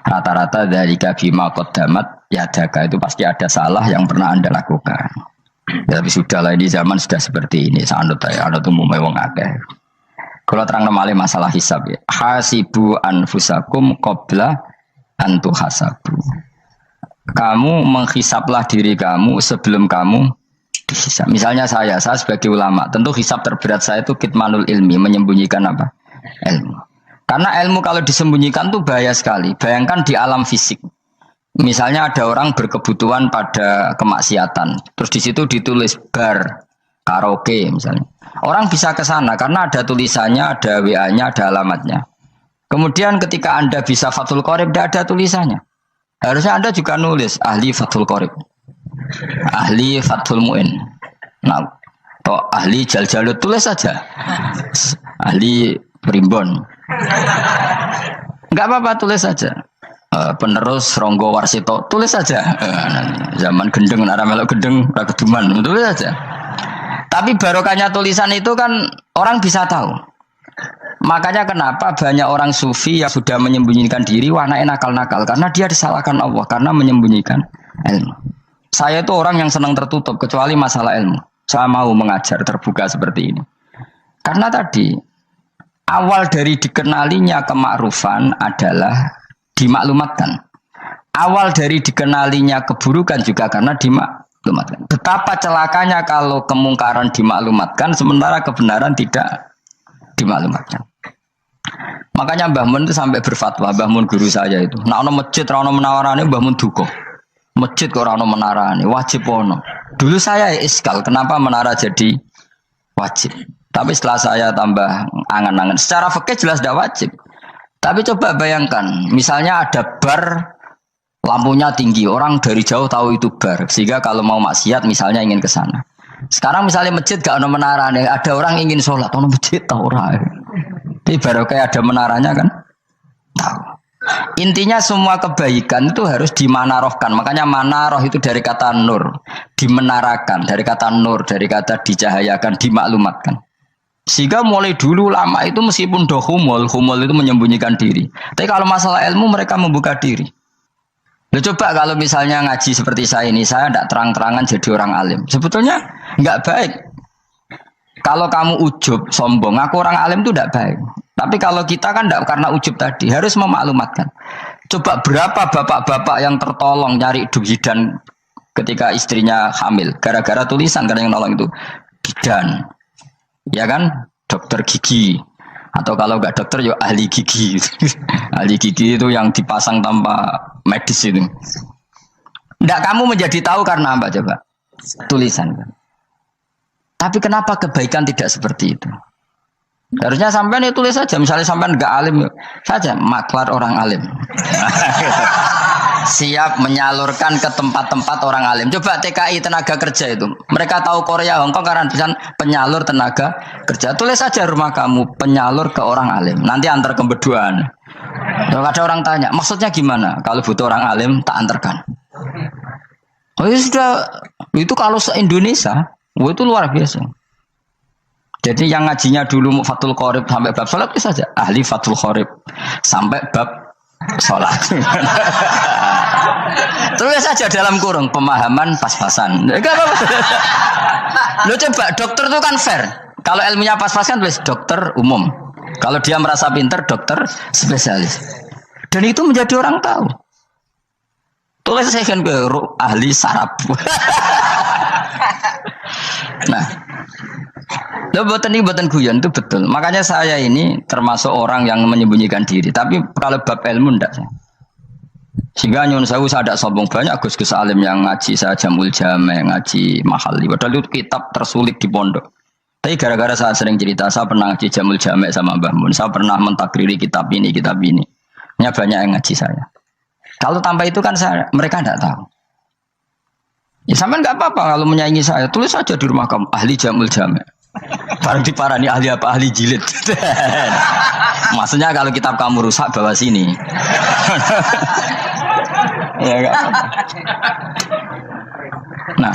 rata-rata dari bima qaddamat yadaka itu pasti ada salah yang pernah Anda lakukan. Ya, tapi sudahlah ini zaman sudah seperti ini. Sanut umumnya wong akeh. Kalau terang nomale masalah hisab ya. Hasibu anfusakum qabla antu hasabu. Kamu menghisaplah diri kamu sebelum kamu dihisap. Misalnya saya sebagai ulama, tentu hisap terberat saya itu kitmanul ilmi, menyembunyikan apa? Ilmu. Karena ilmu kalau disembunyikan tuh bahaya sekali. Bayangkan di alam fisik. Misalnya ada orang berkebutuhan pada kemaksiatan, terus di situ ditulis bar, karaoke misalnya. Orang bisa ke sana karena ada tulisannya, ada WA-nya, ada alamatnya. Kemudian ketika Anda bisa Fathul Qorib, tidak ada tulisannya. Harusnya Anda juga nulis ahli Fathul Qorib, ahli Fathul Mu'in, nah, atau ahli Jaljalut, tulis saja. Ahli Primbon. Enggak apa-apa, tulis saja. Penerus Ronggo Warsito, tulis saja. Zaman gendeng, nara melok gendeng, rakeduman, tulis saja. Tapi barokahnya tulisan itu kan orang bisa tahu. Makanya kenapa banyak orang sufi yang sudah menyembunyikan diri, wananya nakal-nakal. Karena dia disalahkan Allah, karena menyembunyikan ilmu. Saya itu orang yang senang tertutup, kecuali masalah ilmu. Saya mau mengajar terbuka seperti ini. Karena tadi, awal dari dikenalinya kemakrufan adalah dimaklumatkan. Awal dari dikenalinya keburukan juga karena dimaklumatkan. Betapa celakanya kalau kemungkaran dimaklumatkan sementara kebenaran tidak dimaklumatkan. Makanya Mbah Mun itu sampai berfatwa, Mbah Mun guru saya itu. Nah, ono masjid ra ono menawarane Mbah Mun duka. Masjid kok ora ono menarane, wajib ono. Dulu saya iskal kenapa menara jadi wajib. Tapi setelah saya tambah angan-angan, secara fikih jelas tidak wajib. Tapi coba bayangkan, misalnya ada bar lampunya tinggi, orang dari jauh tahu itu bar, sehingga kalau mau maksiat misalnya ingin ke sana. Sekarang misalnya masjid gak ada menara nih, ada orang ingin sholat, ono masjid tahu orang. Tapi baru kayak ada menaranya kan, tahu. Intinya semua kebaikan itu harus dimanarohkan. Makanya manaroh itu dari kata nur, dimenarakan, dari kata nur, dari kata dicahayakan, dimaklumatkan. Sehingga mulai dulu lama itu meskipun humul itu menyembunyikan diri. Tapi kalau masalah ilmu mereka membuka diri. Coba kalau misalnya ngaji seperti saya ini, saya tidak terang-terangan jadi orang alim. Sebetulnya nggak baik. Kalau kamu ujub, sombong, aku orang alim itu tidak baik. Tapi kalau kita kan tidak karena ujub tadi, harus memaklumatkan. Coba berapa bapak-bapak yang tertolong nyari bidan ketika istrinya hamil. Gara-gara tulisan, karena yang nolong itu bidan. Ya kan? Dokter gigi. Atau kalau nggak dokter, ya ahli gigi. Ahli gigi itu yang dipasang tanpa medis itu. Nggak kamu menjadi tahu karena apa coba? Tulisan. Tapi kenapa kebaikan tidak seperti itu? Harusnya sampean itu tulis saja. Misalnya sampean nggak alim saja, maklar orang alim. Siap menyalurkan ke tempat-tempat orang alim. Coba TKI tenaga kerja itu. Mereka tahu Korea, Hongkong karena tulisan penyalur tenaga kerja. Tulis saja rumah kamu penyalur ke orang alim. Nanti antar kebeduan. Kalau ada orang tanya, maksudnya gimana? Kalau butuh orang alim tak antarkan. Oh ya sudah, itu kalau se-Indonesia, itu luar biasa. Jadi yang ngajinya dulu Fathul Qorib sampai bab sholat itu saja. Ahli Fathul Qorib sampai bab sholat. Tulis saja dalam kurung pemahaman pas-pasan. Lo coba dokter itu kan fair. Kalau ilmunya pas-pasan tulis dokter umum. Kalau dia merasa pinter dokter spesialis. Dan itu menjadi orang tahu. Tulis saya kan ke ahli saraf. Nah, lo buatan guyon itu betul. Makanya saya ini termasuk orang yang menyembunyikan diri. Tapi kalau bab ilmu enggak. Sehingga nyun saya ada sombong banyak Gus Alim yang ngaji saya Jamul Jame, ngaji Mahali. Padahal itu kitab tersulit di pondok. Tapi gara-gara saya sering cerita, saya pernah ngaji Jamul Jame sama Mbah Mun. Saya pernah mentakriri kitab ini. Ini banyak yang ngaji saya. Kalau tanpa itu kan mereka tidak tahu. Ya sampean nggak apa-apa kalau menyaingi saya, tulis saja di rumah kamu ahli Jamul Jame. Barang diparani ahli apa? Ahli jilid. Maksudnya kalau kitab kamu rusak bawa sini. Ya enggak apa-apa. Nah,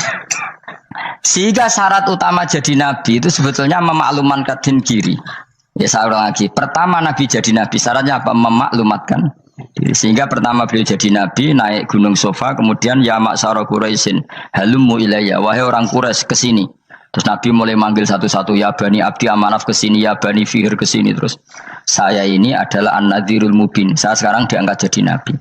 sehingga syarat utama jadi nabi itu sebetulnya memaklumatkan din kiri. Ya saya ulang lagi. Pertama nabi jadi nabi syaratnya apa? Memaklumatkan diri. Sehingga pertama beliau jadi nabi naik gunung Sofa, kemudian ya maksara Quraisyin halummu ilayya, wahai orang Quraisy ke sini. Terus Nabi mulai manggil satu-satu, ya Bani Abdi Amanaf ke sini, ya Bani Fihir ke sini. Terus saya ini adalah An-Nadhirul Mubin. Saya sekarang diangkat jadi nabi.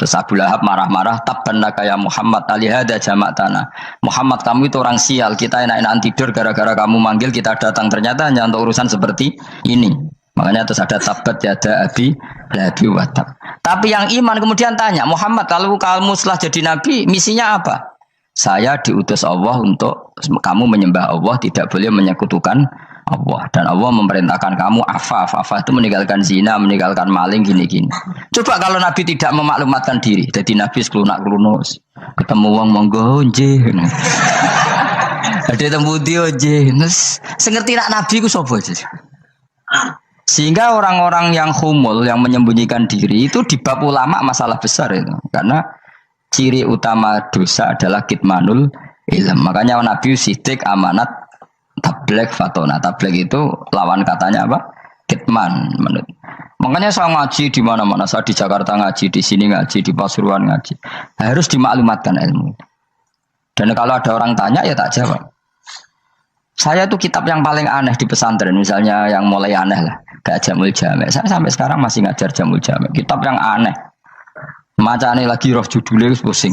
Terus Abu Lahab marah-marah, tabban laka ya Muhammad alihada jama'tana. Muhammad kamu itu orang sial, kita enak-enakan tidur gara-gara kamu manggil kita datang, ternyata hanya untuk urusan seperti ini. Makanya terus ada tabat yada abi labi watab. Tapi yang iman kemudian tanya, Muhammad kalau kamu setelah jadi nabi misinya apa? Saya diutus Allah untuk kamu menyembah Allah, tidak boleh menyekutukan Allah. Dan Allah memerintahkan kamu afaf itu meninggalkan zina, meninggalkan maling, gini-gini. Coba kalau Nabi tidak memaklumatkan diri, jadi Nabi seklunak-klunus, ketemu wong monggo nggih. Ada temu dia nggih. Sengerti nak Nabi ku sapa aja. Sehingga orang-orang yang humul, yang menyembunyikan diri itu di bab ulama masalah besar itu. Karena ciri utama dosa adalah kitmanul ilm. Makanya Nabi sidik amanat tabligh fatona. Tabligh itu lawan katanya apa? Kitman. Makanya saya ngaji di mana-mana. Saya di Jakarta ngaji, di sini ngaji, di Pasuruan ngaji. Harus dimaklumatkan ilmu. Dan kalau ada orang tanya ya tak jawab. Saya itu kitab yang paling aneh di pesantren. Misalnya yang mulai aneh lah. Kayak Jamul Jame. Saya sampai sekarang masih ngajar Jamul Jame. Kitab yang aneh. Macane lagi roh judulnya pusing.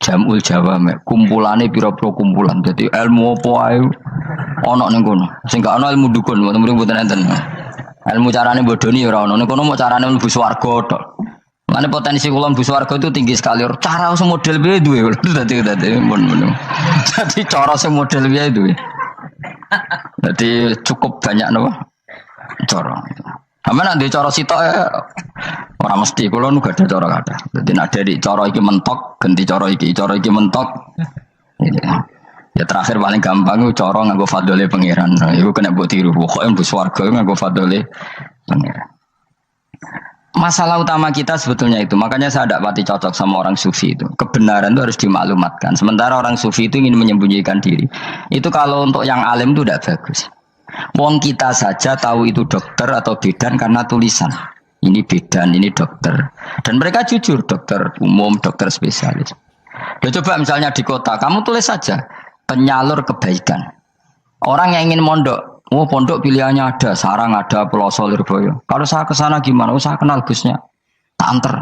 Jamul Jawame, kumpulane pira-pira kumpulan. Dadi ilmu apa ae ana ning kono. Sing gak ana ilmu dukun, mboten enten. Ilmu carane bodoni ora ana. Ning kono mau carane mlebu swarga tok. Mane potensi kula mlebu swarga itu tinggi sekali. Cara sing model piye duwe. Dadi mun. Dadi cara sing model piye duwe. Dadi cukup banyak napa? Cara. Sampe nek cara sitok ora mesti kula nu gak ada cara kathah. Dadi nek dari cara iki mentok ganti cara iki mentok. Ya terakhir paling gampang itu cara nganggo fadhole pangeran. Iku kena mbok tiru. Pokoke mbok swarga nganggo fadhole pangeran. Masalah utama kita sebetulnya itu. Makanya saya tidak pati cocok sama orang sufi itu. Kebenaran itu harus dimaklumatkan. Sementara orang sufi itu ingin menyembunyikan diri. Itu kalau untuk yang alim itu tidak bagus. Wong kita saja tahu itu dokter atau bidan karena tulisan. Ini bidan, ini dokter. Dan mereka jujur, dokter umum, dokter spesialis. Ya coba misalnya di kota, kamu tulis saja penyalur kebaikan. Orang yang ingin mondok, pondok pilihannya ada, Sarang ada, Peloso, Lirboyo. Kalau saya ke sana gimana? Saya kenal Gusnya. Tak anter.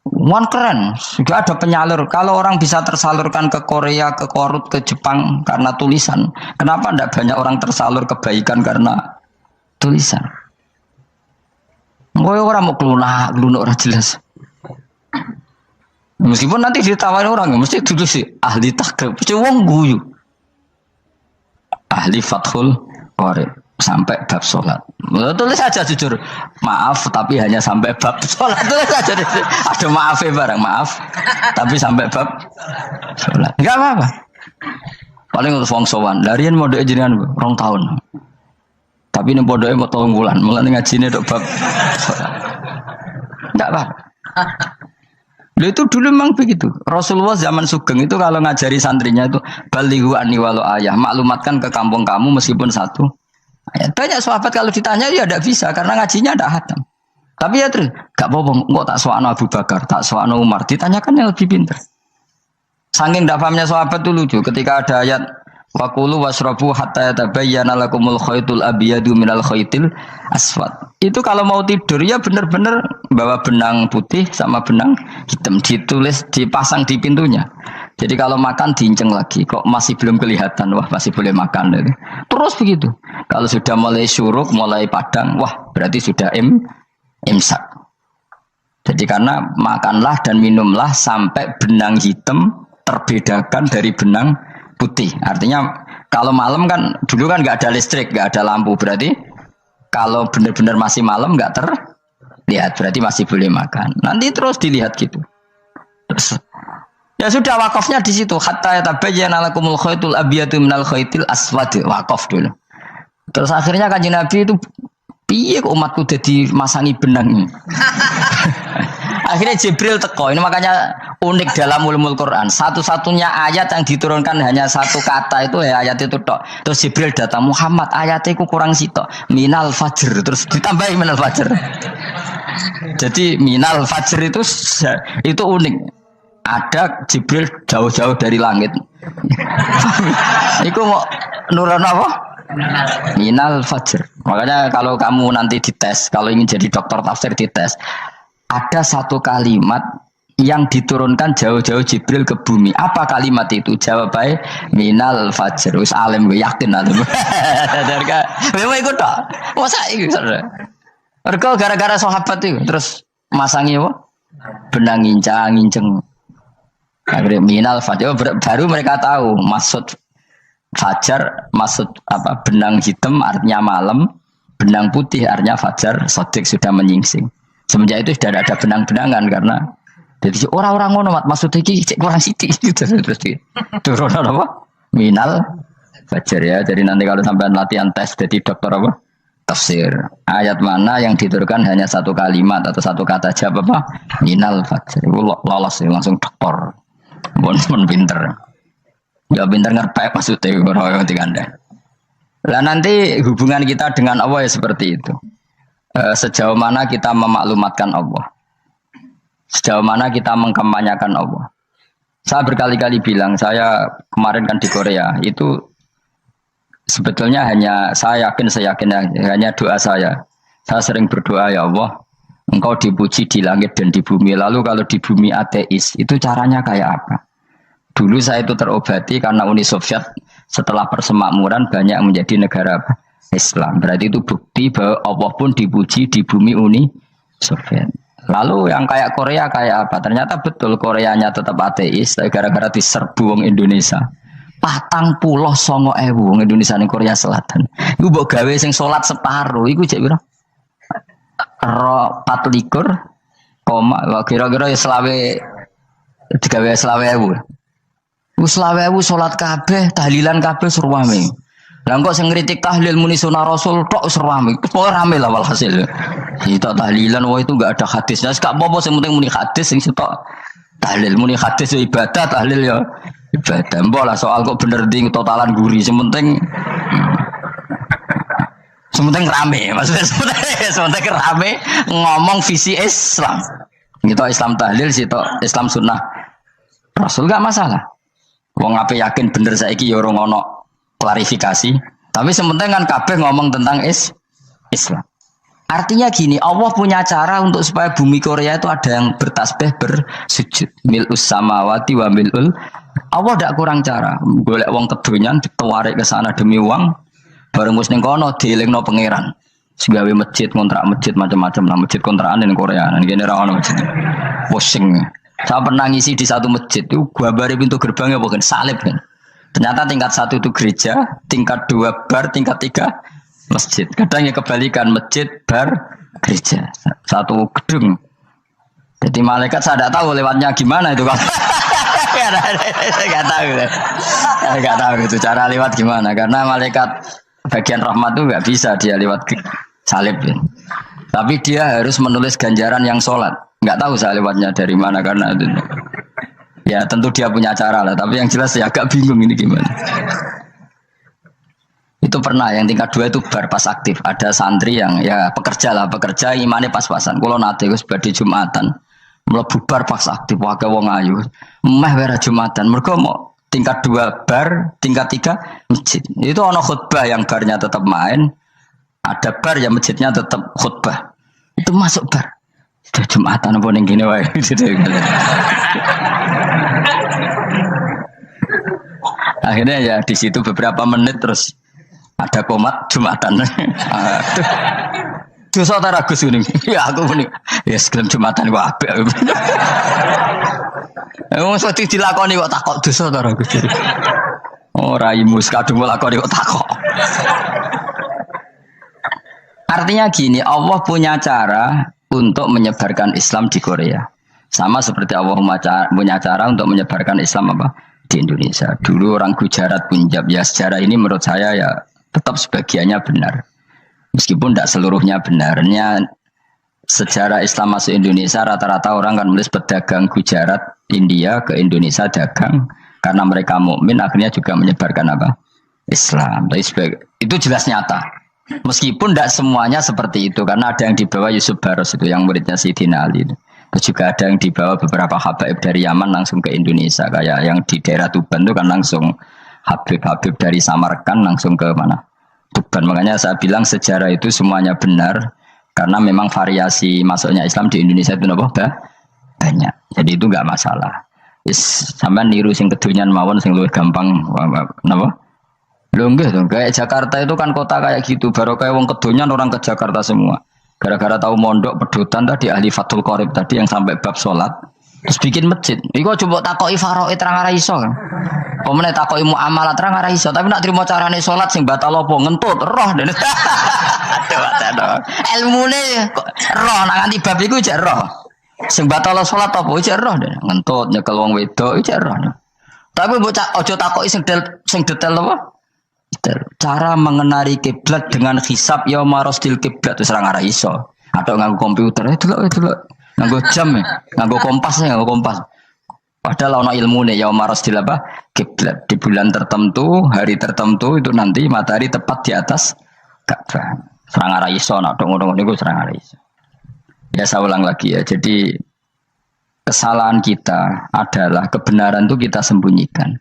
Wan keren, juga ada penyalur. Kalau orang bisa tersalurkan ke Korea, ke Korut, ke Jepang karena tulisan, kenapa tidak banyak orang tersalur kebaikan karena tulisan? Orang mau kelunak orang jelas. Meskipun nanti ditawarin orang, mesti dulu sih ahli takrib, wong guyu, ahli fathul qorib. Sampai bab sholat. Tulis saja jujur. Maaf tapi hanya sampai bab sholat. Tulis saja. Ada maaf ya barang. Maaf. Tapi sampai bab sholat. Enggak apa-apa. Paling untuk wong sowan. Larian mau doa jenengan 2 tahun. Tapi ini bodohnya mau 3 bulan. Mulai ngaji ini untuk bab sholat. Enggak apa-apa. Loh itu dulu memang begitu. Rasulullah zaman Sugeng itu kalau ngajari santrinya itu balighu anni walau ayah, maklumatkan ke kampung kamu meskipun satu ayat. Banyak sahabat kalau ditanya ya tidak bisa karena ngajinya tidak hatam. Tapi ya terus gak apa-apa, kok tak soal Abu Bakar, tak soal Umar, ditanyakan yang lebih pintar. Saking tidak pahamnya sahabat itu lucu ketika ada ayat Wakulu wasrobu hatta yatabayyana lakumul khaytul abyadu minal khaytil aswad. Itu kalau mau tidur ya benar-benar bawa benang putih sama benang hitam ditulis dipasang di pintunya. Jadi kalau makan diinceng lagi kok masih belum kelihatan wah masih boleh makan gitu. Terus begitu. Kalau sudah mulai syuruk, mulai padang, wah berarti sudah imsak. Jadi karena makanlah dan minumlah sampai benang hitam terbedakan dari benang putih. Artinya kalau malam kan dulu kan nggak ada listrik, nggak ada lampu, berarti kalau benar-benar masih malam nggak terlihat, berarti masih boleh makan. Nanti terus dilihat gitu. Terus, ya sudah wakafnya di situ. Hatta yatabayyana lakumul khaytul abyadu minal khaytil aswad. Wakaf dulu. Terus akhirnya Kanjeng Nabi itu piye kok umatku jadi masangi benang ini. Akhirnya Jibril teko. Ini makanya unik dalam ulumul Quran. Satu-satunya ayat yang diturunkan hanya satu kata itu ya ayat itu tok. Terus Jibril datang, Muhammad ayatnya itu kurang sitok. Minal fajr. Terus ditambahin minal fajr. Jadi minal fajr itu unik. Ada Jibril jauh-jauh dari langit. Itu mau nurun apa? Minal fajr. Makanya kalau kamu nanti dites, kalau ingin jadi dokter tafsir dites, ada satu kalimat yang diturunkan jauh-jauh Jibril ke bumi. Apa kalimat itu? Jawab baik minal fajr. Wis alim gue yakin nanti. Memang ikut tak? Masa itu? Mereka gara-gara sahabat itu terus masangi apa? Benang ngincang. Akhirnya minal fajr. Baru mereka tahu maksud fajar, maksud apa? Benang hitam artinya malam, benang putih artinya fajar. Sodik sudah menyingsing. Semenjak itu sudah ada benang-benangan karena jadi orang-orang ngono mat maksudnya iki kurang sithik gitu terus turun apa minal fajar ya. Jadi nanti kalau sampai latihan tes jadi dokter apa tafsir ayat mana yang diturunkan hanya satu kalimat atau satu kata jawab apa minal fajar lolos langsung dokter bon pinter ya pinter ngerti maksudnya orang tinggal. Lah nanti hubungan kita dengan Allah ya seperti itu. Sejauh mana kita memaklumatkan Allah, sejauh mana kita mengkampanyakan Allah. Saya berkali-kali bilang, saya kemarin kan di Korea itu sebetulnya saya yakin hanya doa saya. Saya sering berdoa ya Allah, Engkau dipuji di langit dan di bumi. Lalu kalau di bumi ateis itu caranya kayak apa? Dulu saya itu terobati karena Uni Soviet setelah persemakmuran banyak menjadi negara Islam. Berarti itu bukti bahwa Allah pun dipuji di bumi Uni Soviet. Lalu yang kayak Korea kayak apa? Ternyata betul Koreanya tetap ateis, tapi gara-gara diserbu wong Indonesia. 49.000 wong Indonesia ning Korea Selatan. Iku mbok gawe sing salat separuh, iku cek pira? 24, kira-kira ya selawe digawe 20.000. Wis 20.000 salat kabeh, tahlilan kabeh surwame. Lah kok sing ngritik tahlil muni sunah Rasul tok wis rame. Pokoke rame lah walhasil. Itu tahlilan wah itu enggak ada hadisnya. Enggak apa-apa sing penting muni hadis sing sitok. Tahlil muni hadis ya ibadah, tahlil ya ibadah. Mbok lah soal kok bener ding totalan guri sing penting rame. Maksudnya sementing rame ngomong visi Islam. Gitu Islam tahlil sitok Islam sunnah Rasul enggak masalah. Wong ape yakin bener saiki ya ora ono klarifikasi, tapi sementing kan kabeh ngomong tentang Islam. Artinya gini, Allah punya cara untuk supaya bumi Korea itu ada yang bertasbih bersujud. Mil'us samawati wa mil'ul. Allah tidak kurang cara. Golek wong kedonyan ditawarik ke sana demi uang, bareng wis ning kono dielingno pangeran. Segawe masjid, kontrak masjid macam-macam lah, masjid kontrakan ning Korea. Nang kene ra ono masjid. Pusing. Saya pernah ngisi di satu masjid itu, gambare pintu gerbangnya bukan salib kan. Ternyata tingkat 1 itu gereja, tingkat 2 bar, tingkat 3 masjid. Kadang ya kebalikan masjid, bar, gereja. Satu gedung. Jadi malaikat saya tidak tahu lewatnya gimana itu. Nggak tahu itu cara lewat gimana. Karena malaikat bagian rahmat itu nggak bisa dia lewat salib. Ya. Tapi dia harus menulis ganjaran yang sholat. Nggak tahu saya lewatnya dari mana karena itu. Ya tentu dia punya cara lah, tapi yang jelas ya agak bingung ini gimana. Itu pernah yang tingkat 2 itu bar pas aktif. Ada santri yang ya pekerja imannya pas-pasan. Kalau nate wis badhe Jumatan, mlebu bar pas aktif wae wong ayu. Meh wera Jumatan, mergo mau tingkat 2 bar, tingkat 3 masjid. Itu ana khutbah yang barnya tetap main, ada bar yang masjidnya tetap khutbah. Itu masuk bar. Jumatan apa ning kene wae. Akhirnya ya di situ beberapa menit terus ada komat Jumatan. Dosa ta Gus ini. Ya aku muni. Ya segelem Jumatan kok apik. Wong mesti dilakoni kok takok dosa ta Gus. Ora imus kadung lakoni kok takok. Artinya gini, Allah punya cara untuk menyebarkan Islam di Korea. Sama seperti Allah punya cara untuk menyebarkan Islam apa di Indonesia. Dulu orang Gujarat, Punjab, ya sejarah ini menurut saya ya tetap sebagiannya benar. Meskipun tidak seluruhnya benarnya sejarah Islam masuk Indonesia rata-rata orang kan menulis pedagang Gujarat, India ke Indonesia dagang karena mereka mukmin akhirnya juga menyebarkan apa? Islam. Itu jelas nyata. Meskipun tidak semuanya seperti itu karena ada yang dibawa Yusuf Baros itu yang muridnya Sayyidina Ali. Terus juga ada yang dibawa beberapa habaib dari Yaman langsung ke Indonesia kayak yang di daerah Tuban itu kan langsung Habib-habib dari Samarkand langsung ke mana? Tuban. Makanya saya bilang sejarah itu semuanya benar karena memang variasi masuknya Islam di Indonesia itu banyak. Jadi itu enggak masalah. Sampean niru sing kedonyan mawon sing luwih gampang napa? Lho enggak dong, kayak Jakarta itu kan kota kayak gitu, baru kayak wong kedonyan orang ke Jakarta semua. Gara-gara tahu mondok pedutan tadi ahli Fathul Qorib tadi yang sampai bab sholat terus bikin masjid. Iku coba takoki faraid terang ora iso kan. Pemene takoki muamalah terang ora iso, tapi nak trimo carane sholat sing batal apa ngentut roh dene. Aduh. Ilmune roh nak nganti bab iku jek roh. Sing batal sholat apa jek roh dene. Ngentut nyekel wong wedok jek roh. Tapi mbok aja takoki sing detail apa? Cara mengenali kiblat dengan hisab ya marosdil kiblat itu serang arah iso atau nganggo komputer itu loh nganggo jam nganggo kompas padahal ono ilmu nih ya marosdil apa kiblat di bulan tertentu hari tertentu itu nanti matahari tepat di atas Ka'bah serang arah iso nak dong itu serang arah iso. Ya saya ulang lagi ya, jadi kesalahan kita adalah kebenaran itu kita sembunyikan.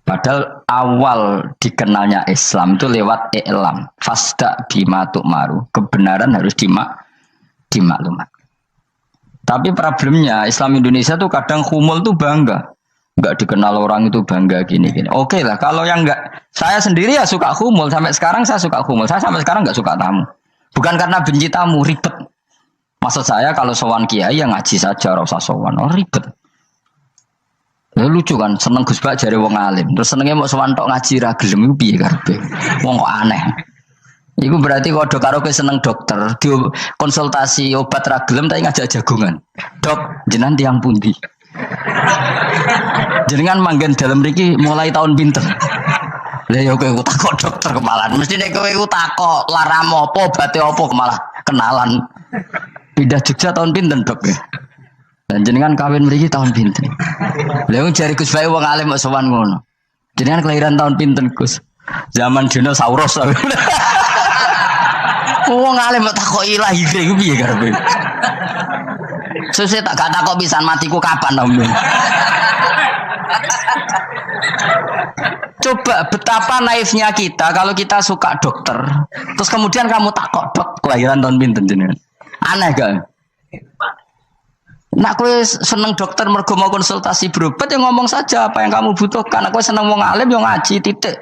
Padahal awal dikenalnya Islam itu lewat i'lam. Fasda bima tu'maru. Kebenaran harus dimaklumat. Tapi problemnya Islam Indonesia tuh kadang khumul tuh bangga. Enggak dikenal orang itu bangga gini-gini. Oke lah, kalau yang enggak, saya sendiri ya suka khumul. Sampai sekarang saya suka khumul. Saya sampai sekarang enggak suka tamu. Bukan karena benci tamu, ribet. Maksud saya kalau sowan kiai yang ngaji saja, ora usah sowan. Oh ribet. Lucu kan, seneng Gus Bak jare wong alim. Terus senenge mau sowan tok ngaji ra gelem iku piye karepe? Wong kok aneh. Iku berarti kok do karo seneng dokter, di konsultasi obat ra gelem tapi ngajak jagongan. Dok, jenengan tiyang pundi? Jenengan manggen dalem mriki mulai tahun pinten? Lah ya kowe takok dokter kemalan. Mesti nek kowe takok laram apa, obate apa malah kenalan. Pindah Jogja tahun pinten, Dok? Dan jenengan kawin mriki tahun pinten? Lha wong jare Gus Bae wong alim kok sowan ngono. Jenengan kelahiran tahun pinten, Gus? Zaman dinosaurus. Wong alim kok takoki lahire iku piye karepe? Sesuk tak gak takok pisan matiku kapan, Om. Coba betapa naifnya kita kalau kita suka dokter, terus kemudian kamu takok, Dok, kelahiran tahun pinten jenengan? Aneh gak? Nak kowe seneng dokter mergo mau konsultasi berobat ya ngomong saja apa yang kamu butuhkan. Nak kowe seneng wong alim yo ngaji titik.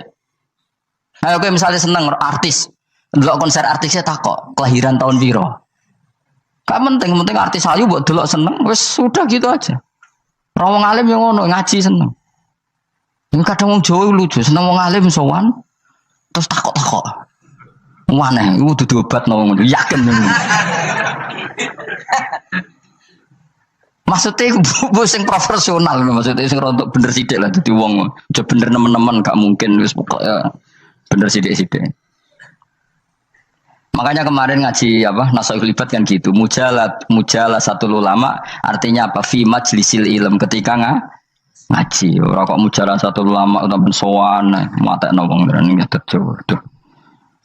Ayo kowe misalnya seneng artis, ndelok konser artisnya takok kelahiran tahun piro. Gak penting artis ayu buat delok seneng wis sudah gitu aja. Ora wong alim yo ngono ngaji seneng. Ini kadang wong Jawa lucu, seneng wong alim sowan terus takok-takok. Aneh, iku dudu obat no ngono, yakin ngono. Maksudnya sing profesional, maksudnya sing rontok bener sithik lah dadi wong. Aja bener nemen-nemen gak mungkin wis pokoke bener sithik-sithik. Makanya kemarin ngaji apa Nasaihul Ibad kan gitu. Mujalah satu ulama artinya apa? Fi majlisil ilm ketika ngaji. Ora kok mujalah satu ulama utawa sowan matekno wong ngene Jawa. Duh.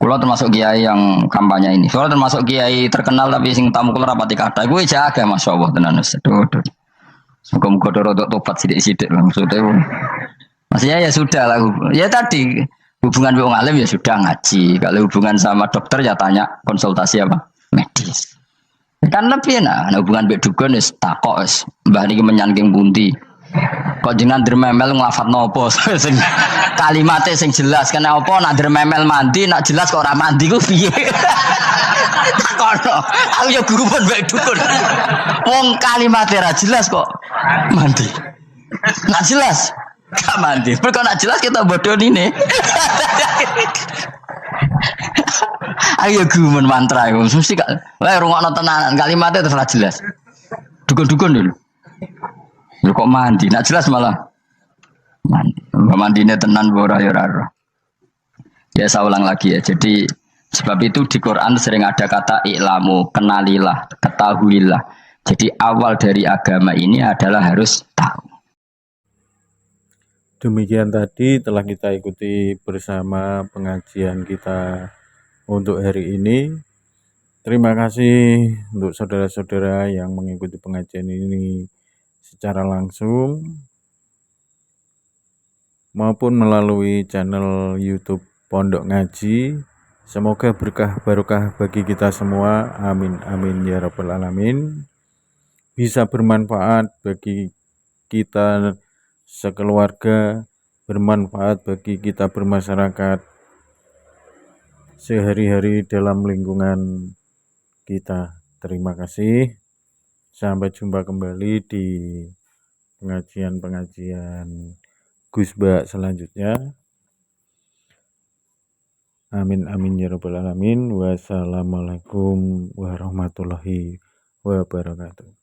Kulo termasuk kiai yang kampanye ini. Soalnya termasuk kiai terkenal tapi sing tamu kulo rapati kathah. Kuwi jaga masyaallah tenan wis. Duh. Muga-muga rodok tobat sithik-sithik maksudnya. Maksudnya ya sudah lah. Ya tadi hubungan wong alim ya sudah ngaji. Kalau hubungan sama dokter ya tanya konsultasi apa? Medis. Kan lebih enak. Hubungan mbek dukun wis takok wis. Mbah niki menyangking pundi. Kok jenengan dermemel nglafat nopo sing kalimate sing jelas kena apa nak dermemel mandi nak jelas kok ora mandi ku piye. Takono. Aku ya guru pun mbek dukun. Wong kalimate ra jelas kok mandi. Nak jelas gak mandi. Mereka nak jelas kita bodoh ini. Ayo gumun mantra itu. Mesti gak. Wah rungokno tenanan kalimatnya terus jelas. Dukun-dukun dulu. Lu kok mandi? Nak jelas malah mandi. Mandinya tenan bora ya raro. Ya saya ulang lagi ya. Jadi sebab itu di Quran sering ada kata i'lamu, kenalilah, ketahuilah. Jadi awal dari agama ini adalah harus tahu. Demikian tadi telah kita ikuti bersama pengajian kita untuk hari ini. Terima kasih untuk saudara-saudara yang mengikuti pengajian ini secara langsung maupun melalui channel YouTube Pondok Ngaji. Semoga berkah barokah bagi kita semua. Amin amin ya rabbal alamin. Bisa bermanfaat bagi kita sekeluarga, bermanfaat bagi kita bermasyarakat sehari-hari dalam lingkungan kita. Terima kasih. Sampai jumpa kembali di pengajian-pengajian Gusba selanjutnya. Amin amin ya rabbal alamin. Wassalamualaikum warahmatullahi wabarakatuh.